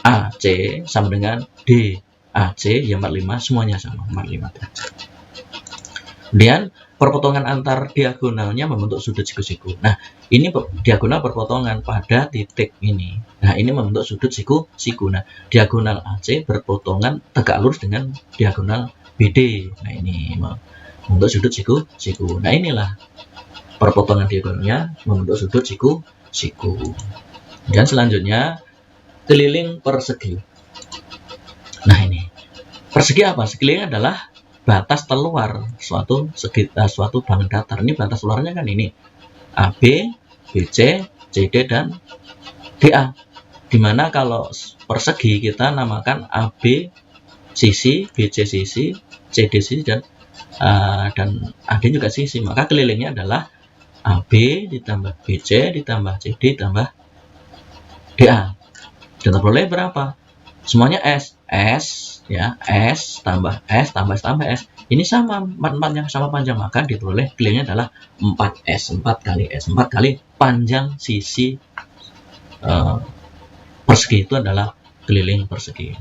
A C sama dengan D A C, ya 45, semuanya sama 45 derajat. Kemudian perpotongan antar diagonalnya membentuk sudut siku-siku. Nah, ini diagonal perpotongan pada titik ini. Nah, ini membentuk sudut siku-siku. Nah, diagonal AC berpotongan tegak lurus dengan diagonal BD. Nah, ini membentuk sudut siku-siku. Nah, inilah perpotongan diagonalnya membentuk sudut siku-siku. Dan selanjutnya keliling persegi. Nah, ini persegi apa? Sekeliling adalah batas terluar suatu bangun datar. Ini batas luarnya kan ini AB, BC, CD dan DA. Dimana kalau persegi kita namakan AB sisi, BC sisi, CD sisi dan AD juga sisi. Maka kelilingnya adalah AB ditambah BC ditambah CD ditambah DA. Kita peroleh berapa? Semuanya S ya, S tambah S tambah S tambah S. Ini sama, 4 yang sama panjang, maka diperoleh kelilingnya adalah 4S, 4 kali S, 4 kali panjang sisi persegi itu adalah keliling persegi.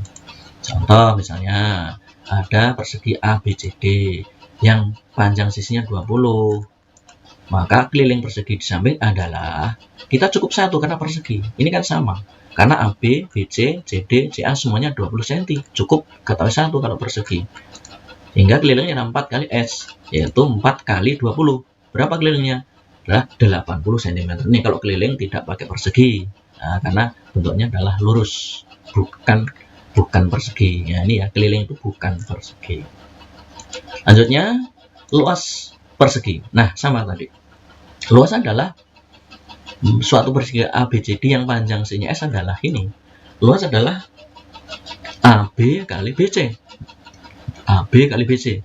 Contoh misalnya ada persegi ABCD yang panjang sisinya 20. Maka keliling persegi di samping adalah, kita cukup 1 karena persegi. Ini kan sama. Karena AB, BC, CD, CA semuanya 20 cm. Cukup ketahui 1 kalau persegi. Sehingga kelilingnya 4 kali S, yaitu 4 kali 20. Berapa kelilingnya? Adalah 80 cm. Ini kalau keliling tidak pakai persegi. Nah, karena bentuknya adalah lurus, bukan persegi. Ya, ini ya, keliling itu bukan persegi. Lanjutnya, luas persegi. Nah, sama tadi. Luas adalah suatu persegi ABCD yang panjang sisinya S adalah ini. Luas adalah AB kali BC. AB kali BC.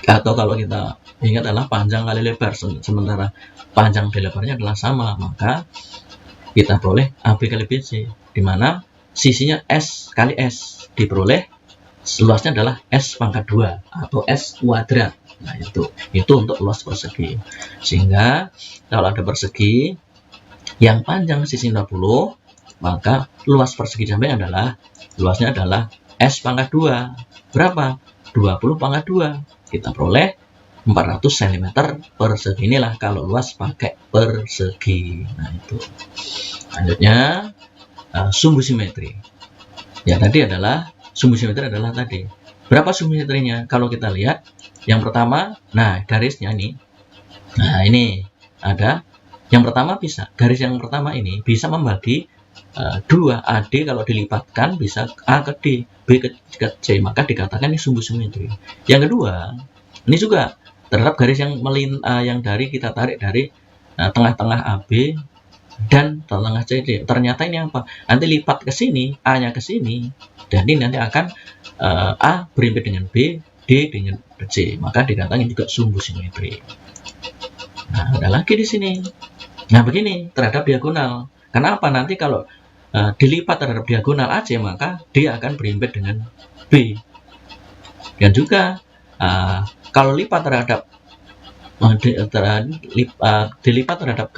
Atau kalau kita ingat adalah panjang kali lebar. Sementara panjang dan lebarnya adalah sama, maka kita peroleh AB kali BC. Di mana sisinya S kali S. Diperoleh luasnya adalah S pangkat 2 atau S kuadrat. Nah, itu untuk luas persegi. Sehingga kalau ada persegi yang panjang sisi 20, maka luas persegi samping adalah luasnya adalah S pangkat 2. Berapa? 20 pangkat 2. Kita peroleh 400 cm persegi. Inilah kalau luas pakai persegi. Nah, itu. Lanjutnya sumbu simetri. Ya, tadi adalah sumbu simetri adalah tadi. Berapa sumbu simetrinya? Kalau kita lihat yang pertama, nah garisnya ini. Nah, ini ada yang pertama bisa, garis yang pertama ini bisa membagi 2 AD kalau dilipatkan bisa A ke D, B ke C, maka dikatakan ini sumbu simetri. Yang kedua, ini juga terhadap garis yang yang dari kita tarik dari tengah-tengah AB dan tengah CD. Ternyata ini apa? Nanti lipat ke sini, A-nya ke sini, dan ini nanti akan A berimpit dengan B, D dengan C, maka dikatakan juga sumbu simetri. Nah, ada lagi di sini. Nah, begini terhadap diagonal. Kenapa? Nanti kalau dilipat terhadap diagonal AC, maka dia akan berimpit dengan B. Dan juga kalau lipat terhadap dilipat terhadap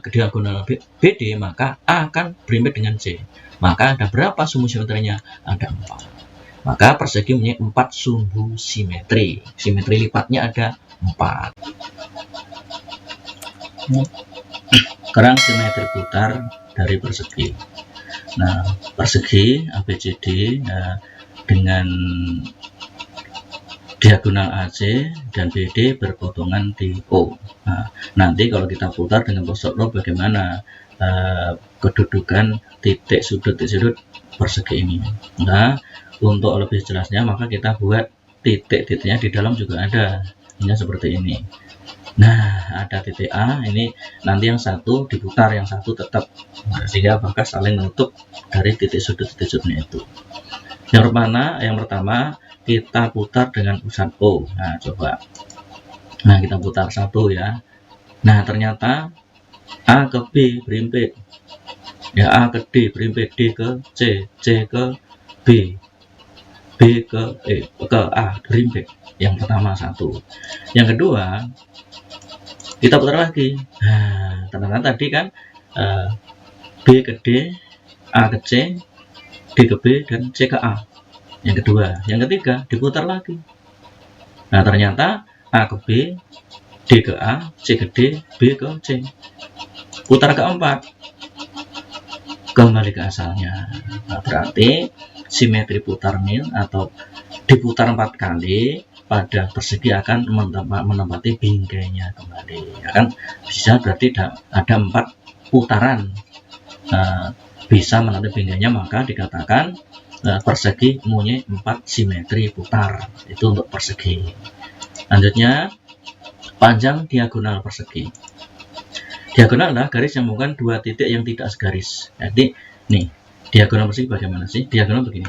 diagonal BD, maka A akan berimpit dengan C. Maka ada berapa sumbu simetrinya? Ada 4. Maka persegi punya 4 sumbu simetri. Simetri lipatnya ada 4. Sekarang simetri putar dari persegi. Nah, persegi ABCD dengan diagonal AC dan BD berpotongan di O. Nah, nanti kalau kita putar dengan tosok O, bagaimana kedudukan titik sudut persegi ini. Nah, untuk lebih jelasnya maka kita buat titik-titiknya di dalam juga ada. Ini seperti ini. Nah, ada titik A, ini nanti yang satu diputar, yang satu tetap, sehingga apakah saling menutup dari titik sudutnya itu. Yang pertama kita putar dengan pusat O. Nah, coba. Nah, kita putar satu ya. Nah, ternyata A ke B berimpit, ya A ke D berimpit, D ke C, C ke B, B ke A berimpit. Yang pertama satu. Yang kedua, kita putar lagi. Nah, ternyata tadi kan B ke D, A ke C, D ke B, dan C ke A. Yang kedua. Yang ketiga, diputar lagi. Nah, ternyata A ke B, D ke A, C ke D, B ke C. Putar keempat, kembali ke asalnya. Nah, berarti simetri putar nil atau diputar 4 kali pada persegi akan menempati bingkainya kembali. Ya kan? Bisa berarti ada 4 putaran bisa menempati bingkainya, maka dikatakan persegi mempunyai 4 simetri putar. Itu untuk persegi. Lanjutnya, panjang diagonal persegi. Diagonal adalah garis yang menghubungkan 2 titik yang tidak segaris. Jadi nih, diagonal persegi bagaimana sih? Diagonal begini.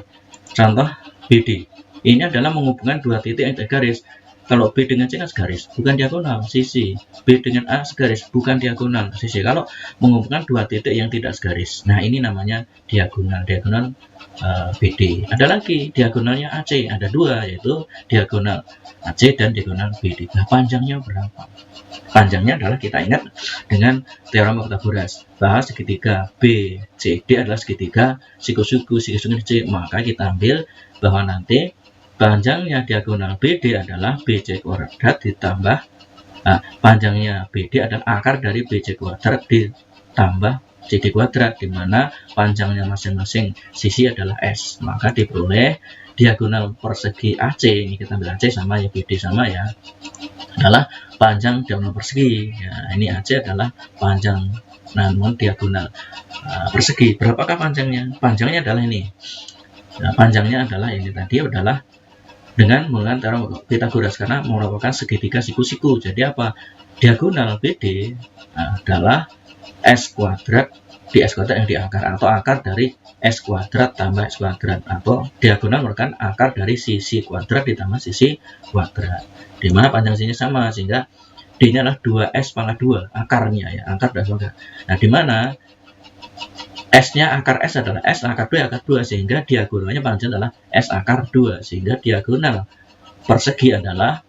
Contoh BD. Ini adalah menghubungkan 2 titik yang tidak garis. Kalau B dengan C kan segaris, bukan diagonal, sisi. B dengan A segaris, bukan diagonal, sisi. Kalau menghubungkan 2 titik yang tidak segaris, nah ini namanya diagonal. Diagonal BD. Ada lagi diagonalnya AC, ada 2, yaitu diagonal AC dan diagonal BD. Nah, panjangnya berapa? Panjangnya adalah kita ingat dengan teorema Pythagoras bahwa segitiga BCD adalah segitiga siku-siku C, maka kita ambil bahwa nanti panjangnya diagonal BD adalah BC kuadrat ditambah panjangnya BD adalah akar dari BC kuadrat ditambah CD kuadrat, di mana panjangnya masing-masing sisi adalah S. Maka diperoleh diagonal persegi AC, ini kita ambil AC sama ya, BD sama ya, adalah panjang diagonal persegi. Ya, ini AC adalah panjang namun diagonal persegi. Berapakah panjangnya? Panjangnya adalah ini. Nah, panjangnya adalah ini tadi adalah dengan menggunakan teorema Pythagoras karena merupakan segitiga siku-siku. Jadi apa? Diagonal BD adalah S kuadrat di S kuadrat yang di akar, atau akar dari S kuadrat tambah S kuadrat, atau diagonal merupakan akar dari sisi kuadrat ditambah sisi kuadrat, di mana panjang sisinya sama, sehingga D nya adalah 2S pangkat 2 akarnya ya, akar dan kuadrat. Nah, di mana S-nya akar S adalah S akar 2 akar 2, sehingga diagonalnya panjang adalah S akar 2, sehingga diagonal persegi adalah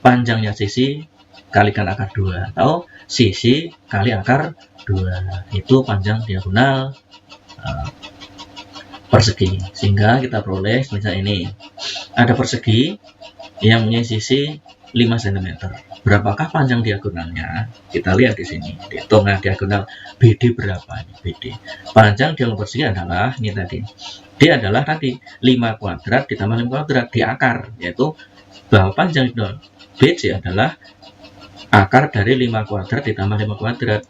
panjangnya sisi kalikan akar 2 atau sisi kali akar 2. Itu panjang diagonal persegi. Sehingga kita peroleh misalnya ini. Ada persegi yang mempunyai sisi 5 cm. Berapakah panjang diagonalnya? Kita lihat di sini. Dihitung diagonal BD berapa ini BD. Panjang diagonal persegi adalah ini tadi. D adalah tadi 5 kuadrat ditambah 5 kuadrat di akar, yaitu bahwa panjang BC adalah akar dari 5 kuadrat ditambah 5 kuadrat.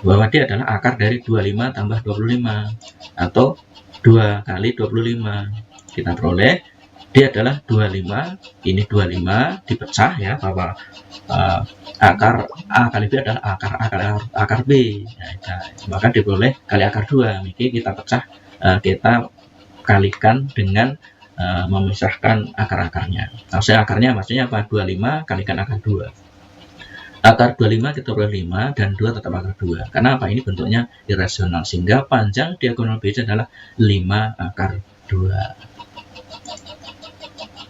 Bahwa D adalah akar dari 25 tambah 25 atau 2 kali 25. Kita peroleh D adalah 25, ini 25 dipecah ya, bahwa akar A kali B adalah akar B. Nah, maka diperoleh kali akar 2. Maka kita pecah, kita kalikan dengan memisahkan akar-akarnya. Maksudnya akarnya maksudnya apa? 25 kalikan akar 2. Akar 25 kita peroleh 5 dan 2 tetap akar 2. Karena apa? Ini bentuknya irasional, sehingga panjang diagonal BC adalah 5 akar 2.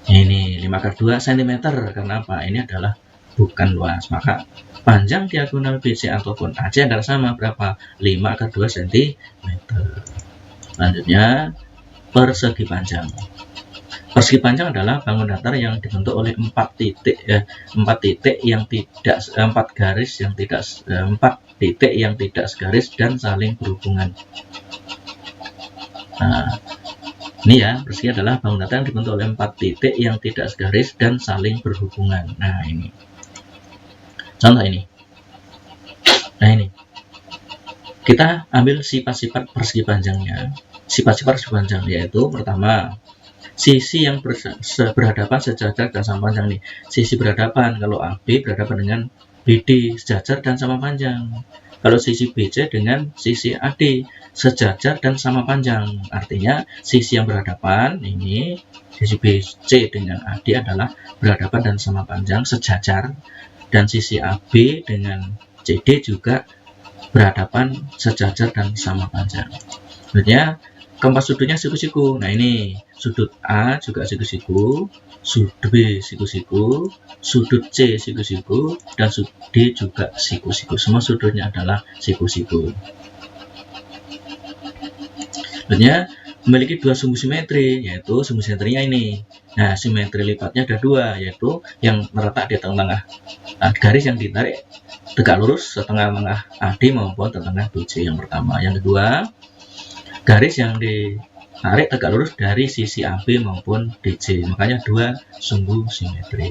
Ini 5 akar 2 cm. Karena apa? Ini adalah bukan luas. Maka panjang diagonal BC ataupun AC adalah sama. Berapa? 5 akar 2 cm. Lanjutnya, persegi panjang. Persegi panjang adalah bangun datar yang dibentuk oleh 4 titik yang tidak 4 garis yang tidak 4 titik yang tidak segaris dan saling berhubungan. Nah, ini ya, persegi adalah bangun datar yang dibentuk oleh 4 titik yang tidak segaris dan saling berhubungan. Nah, ini contoh ini. Nah, ini kita ambil sifat-sifat persegi panjangnya. Sifat-sifat persegi panjang yaitu pertama, sisi yang berhadapan sejajar dan sama panjang nih. Sisi berhadapan, kalau AB berhadapan dengan BD sejajar dan sama panjang. Kalau sisi BC dengan sisi AD sejajar dan sama panjang. Artinya sisi yang berhadapan ini, sisi BC dengan AD adalah berhadapan dan sama panjang, sejajar, dan sisi AB dengan CD juga berhadapan, sejajar, dan sama panjang. Maksudnya keempat sudutnya siku-siku. Nah ini sudut A juga siku-siku, sudut B siku-siku, sudut C siku-siku, dan sudut D juga siku-siku. Semua sudutnya adalah siku-siku. Maksudnya memiliki dua sumbu simetri, yaitu sumbu simetrinya ini. Nah, simetri lipatnya ada dua, yaitu yang terletak di tengah-tengah garis yang ditarik tegak lurus setengah-tengah AD maupun tengah BC yang pertama. Yang kedua, garis yang ditarik tegak lurus dari sisi AB maupun DC. Makanya dua sumbu simetri.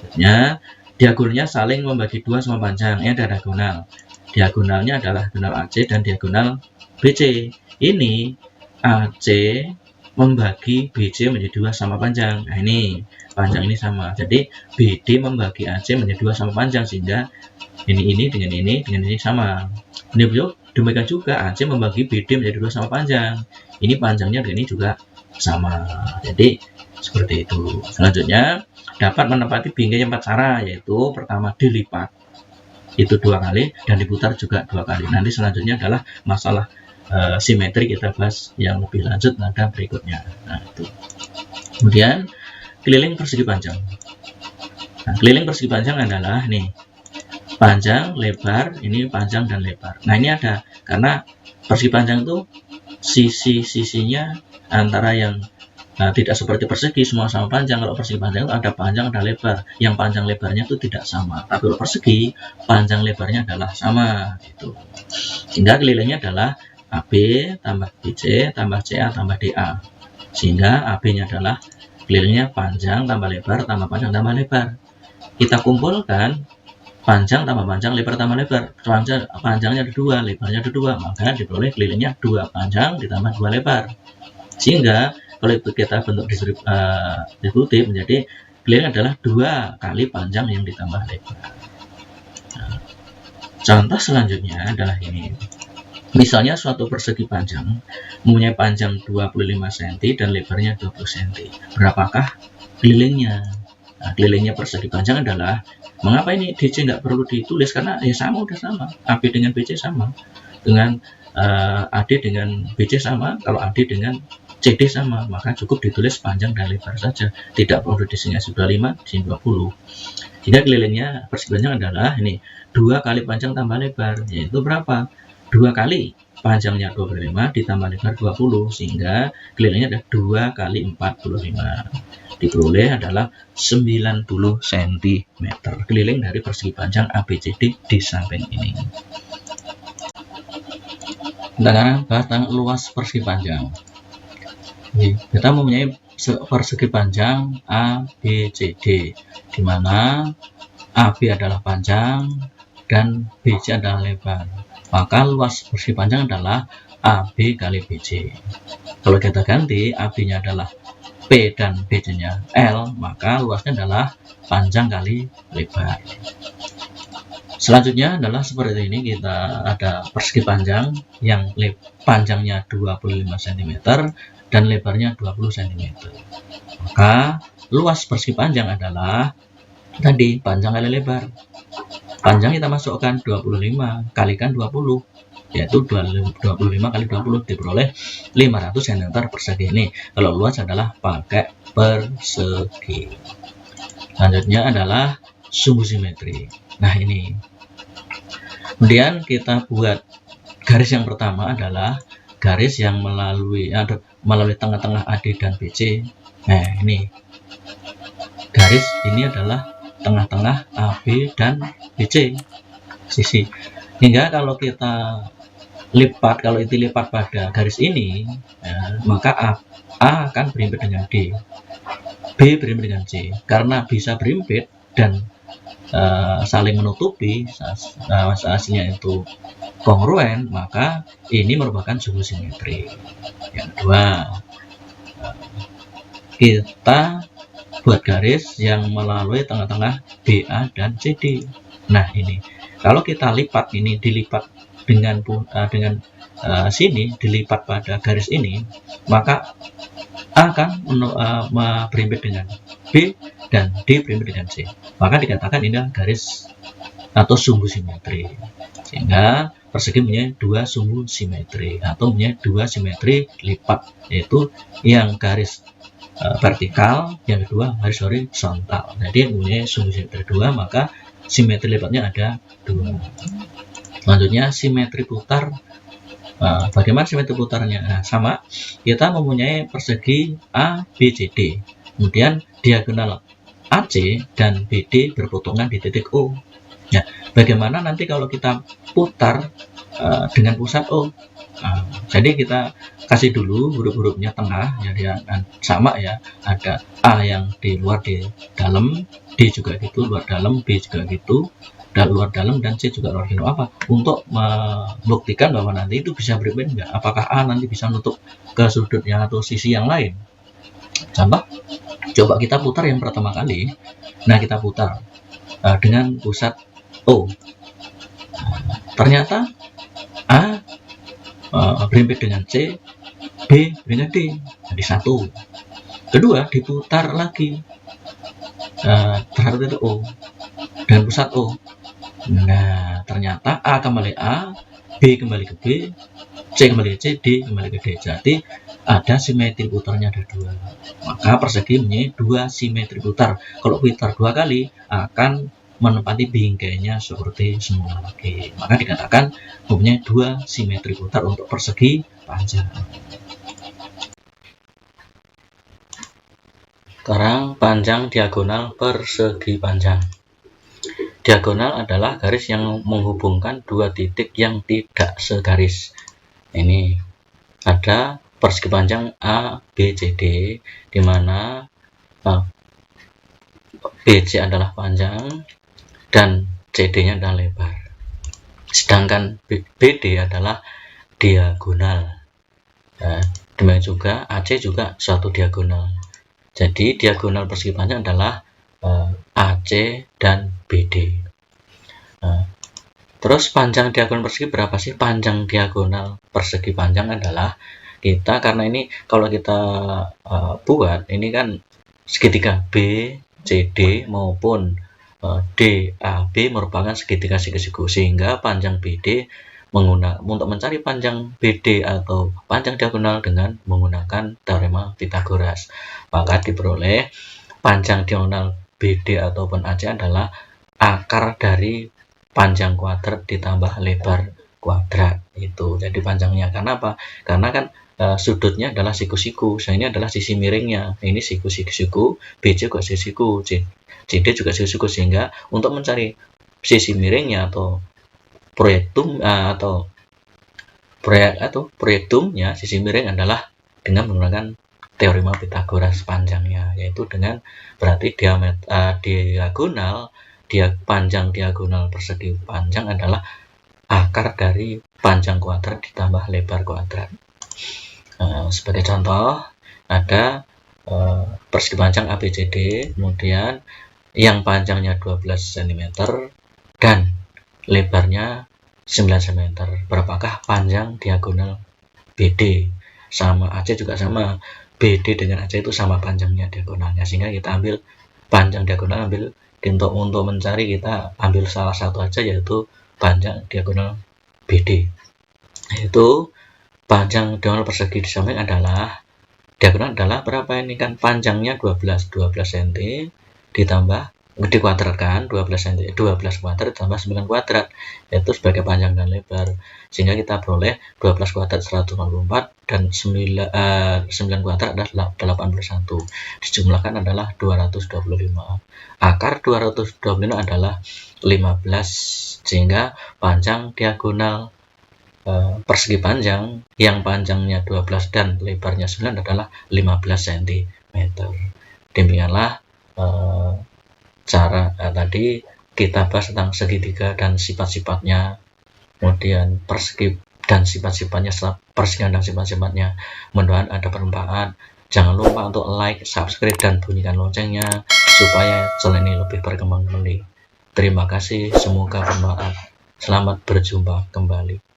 Artinya diagonalnya saling membagi dua sama panjang. Ini ada diagonal. Diagonalnya adalah diagonal AC dan diagonal BC. Ini AC membagi BC menjadi dua sama panjang. Nah ini panjang ini sama. Jadi BD membagi AC menjadi dua sama panjang, sehingga ini dengan ini sama. Ini demikian juga AC membagi BD menjadi dua sama panjang. Ini panjangnya dengan ini juga sama. Jadi seperti itu. Selanjutnya dapat menempati bingkai 4 cara, yaitu pertama dilipat itu 2 kali dan diputar juga 2 kali. Nanti selanjutnya adalah masalah simetri, kita bahas yang lebih lanjut pada berikutnya. Nah itu. Kemudian keliling persegi panjang. Nah, keliling persegi panjang adalah nih panjang, lebar, ini panjang dan lebar. Nah ini ada, karena persegi panjang itu sisi-sisinya antara yang tidak seperti persegi semua sama panjang. Kalau persegi panjang itu ada panjang, ada lebar. Yang panjang lebarnya itu tidak sama. Tapi kalau persegi panjang lebarnya adalah sama. Gitu. Sehingga kelilingnya adalah AB tambah BC tambah CA tambah DA. Sehingga AB-nya adalah kelilingnya panjang tambah lebar tambah panjang tambah lebar. Kita kumpulkan panjang tambah panjang, lebar tambah lebar. Panjangnya ada 2, lebarnya ada 2, maka diperoleh kelilingnya 2 panjang ditambah 2 lebar. Sehingga kalau itu kita bentuk distributif menjadi keliling adalah 2 kali panjang yang ditambah lebar. Nah, contoh selanjutnya adalah ini. Misalnya suatu persegi panjang mempunyai panjang 25 cm dan lebarnya 20 cm. Berapakah kelilingnya? Nah, kelilingnya persegi panjang adalah, mengapa ini DC nggak perlu ditulis? Karena ya sama, udah sama. AB dengan BC sama. Dengan AD dengan BC sama. Kalau AD dengan CD sama, maka cukup ditulis panjang dan lebar saja. Tidak perlu disini 25, disini 20. Jika kelilingnya persegi panjang adalah ini 2 kali panjang tambah lebar, yaitu berapa? 2 kali panjangnya 25 ditambah lebar 20, sehingga kelilingnya ada 2 kali 45. Diperoleh adalah 90 cm keliling dari persegi panjang ABCD di samping ini. Sekarang bahas tentang luas persegi panjang. Kita mempunyai persegi panjang ABCD, di mana AB adalah panjang dan BC adalah lebar. Maka luas persegi panjang adalah AB kali BC. Kalau kita ganti AB-nya adalah P dan BC-nya L, maka luasnya adalah panjang kali lebar. Selanjutnya adalah seperti ini, kita ada persegi panjang yang panjangnya 25 cm dan lebarnya 20 cm. Maka luas persegi panjang adalah tadi panjang kali lebar. Panjang kita masukkan 25 kalikan 20, yaitu 25 kali 20 diperoleh 500 cm persegi. Ini kalau luas adalah pakai persegi. Selanjutnya adalah sumbu simetri. Nah ini. Kemudian kita buat garis yang pertama adalah garis yang melalui tengah-tengah AD dan BC. Nah ini. Garis ini adalah tengah-tengah AB dan BC sisi. Hingga kalau kita lipat, kalau itu lipat pada garis ini, ya, maka A akan berimpit dengan D, B berimpit dengan C. Karena bisa berimpit dan saling menutupi, hasilnya itu kongruen, maka ini merupakan sumbu simetri. Yang kedua, kita buat garis yang melalui tengah-tengah BA dan CD. Nah ini, kalau kita lipat ini, dilipat dengan sini, dilipat pada garis ini, maka A akan berimpit dengan B dan D berimpit dengan C. Maka dikatakan ini garis atau sumbu simetri. Sehingga persegi punya dua sumbu simetri atau punya dua simetri lipat, yaitu yang garis vertikal, yang kedua garis horizontal. Jadi punya sumbu simetri dua, maka simetri lipatnya ada dua. Selanjutnya simetri putar. Bagaimana simetri putarnya? Nah, sama, kita mempunyai persegi A, B, C, D. Kemudian diagonal AC dan BD berpotongan di titik O. Nah, bagaimana nanti kalau kita putar dengan pusat O? Jadi kita kasih dulu huruf-hurufnya tengah, ya dia sama ya. Ada A yang di luar di dalam, D juga gitu luar dalam, B juga gitu, dan luar dalam, dan C juga luar dalam. Apa? Untuk membuktikan bahwa nanti itu bisa berbeda enggak? Apakah A nanti bisa nutup ke sudutnya atau sisi yang lain? Contoh, coba kita putar yang pertama kali. Nah, kita putar dengan pusat O. Ternyata A berhimpit dengan C, B dengan D, jadi satu. Kedua, diputar lagi terhadap titik O dengan pusat O. Nah, ternyata A kembali A, B kembali ke B, C kembali ke C, D kembali ke D. Jadi ada simetri putarnya ada dua. Maka persegi mempunyai dua simetri putar. Kalau putar dua kali akan menempati bingkainya seperti semula lagi. Maka dikatakan mempunyai dua simetri putar untuk persegi panjang. Sekarang panjang diagonal persegi panjang. Diagonal adalah garis yang menghubungkan dua titik yang tidak segaris. Ini ada persegi panjang A, B, C, D, di mana BC adalah panjang dan CD-nya adalah lebar. Sedangkan BD adalah diagonal. Demikian juga AC juga suatu diagonal. Jadi diagonal persegi panjang adalah AC dan BD. Terus panjang diagonal persegi berapa sih? Panjang diagonal persegi panjang adalah kita, karena ini kalau kita buat ini kan segitiga BCD maupun DAB merupakan segitiga siku-siku, sehingga panjang BD untuk mencari panjang BD atau panjang diagonal dengan menggunakan teorema Pythagoras, maka diperoleh panjang diagonal BD ataupun AC adalah akar dari panjang kuadrat ditambah lebar kuadrat. Itu jadi panjangnya. Karena apa? Karena kan sudutnya adalah siku-siku, ini adalah sisi miringnya, ini siku-siku, BC juga siku-siku, CD juga siku-siku, sehingga untuk mencari sisi miringnya atau proyektumnya sisi miring adalah dengan menggunakan teorema Pythagoras panjangnya, yaitu dengan berarti panjang diagonal persegi panjang adalah akar dari panjang kuadrat ditambah lebar kuadrat. Sebagai contoh ada persegi panjang ABCD, kemudian yang panjangnya 12 cm dan lebarnya 9 cm. Berapakah panjang diagonal BD? Sama AC juga sama, BD dengan AC itu sama panjangnya diagonalnya, sehingga kita ambil panjang diagonal, untuk mencari kita ambil salah satu aja, yaitu panjang diagonal BD. Yaitu panjang diagonal persegi di samping adalah diagonal adalah berapa, ini kan panjangnya 12 cm ditambah dikuadratkan 12 cm, 12 kuadrat ditambah 9 kuadrat, yaitu sebagai panjang dan lebar, sehingga kita peroleh 12 kuadrat 184 dan 9 kuadrat adalah 81, dijumlahkan adalah 225. Akar 225 adalah 15, sehingga panjang diagonal persegi panjang yang panjangnya 12 dan lebarnya 9 adalah 15 cm. Demikianlah cara tadi kita bahas tentang segitiga dan sifat-sifatnya, kemudian persegi dan sifat-sifatnya, persegi dan sifat-sifatnya. Mudah-mudahan ada bermanfaat. Jangan lupa untuk like, subscribe, dan bunyikan loncengnya supaya channel ini lebih berkembang kembali. Terima kasih, semoga bermanfaat. Selamat berjumpa kembali.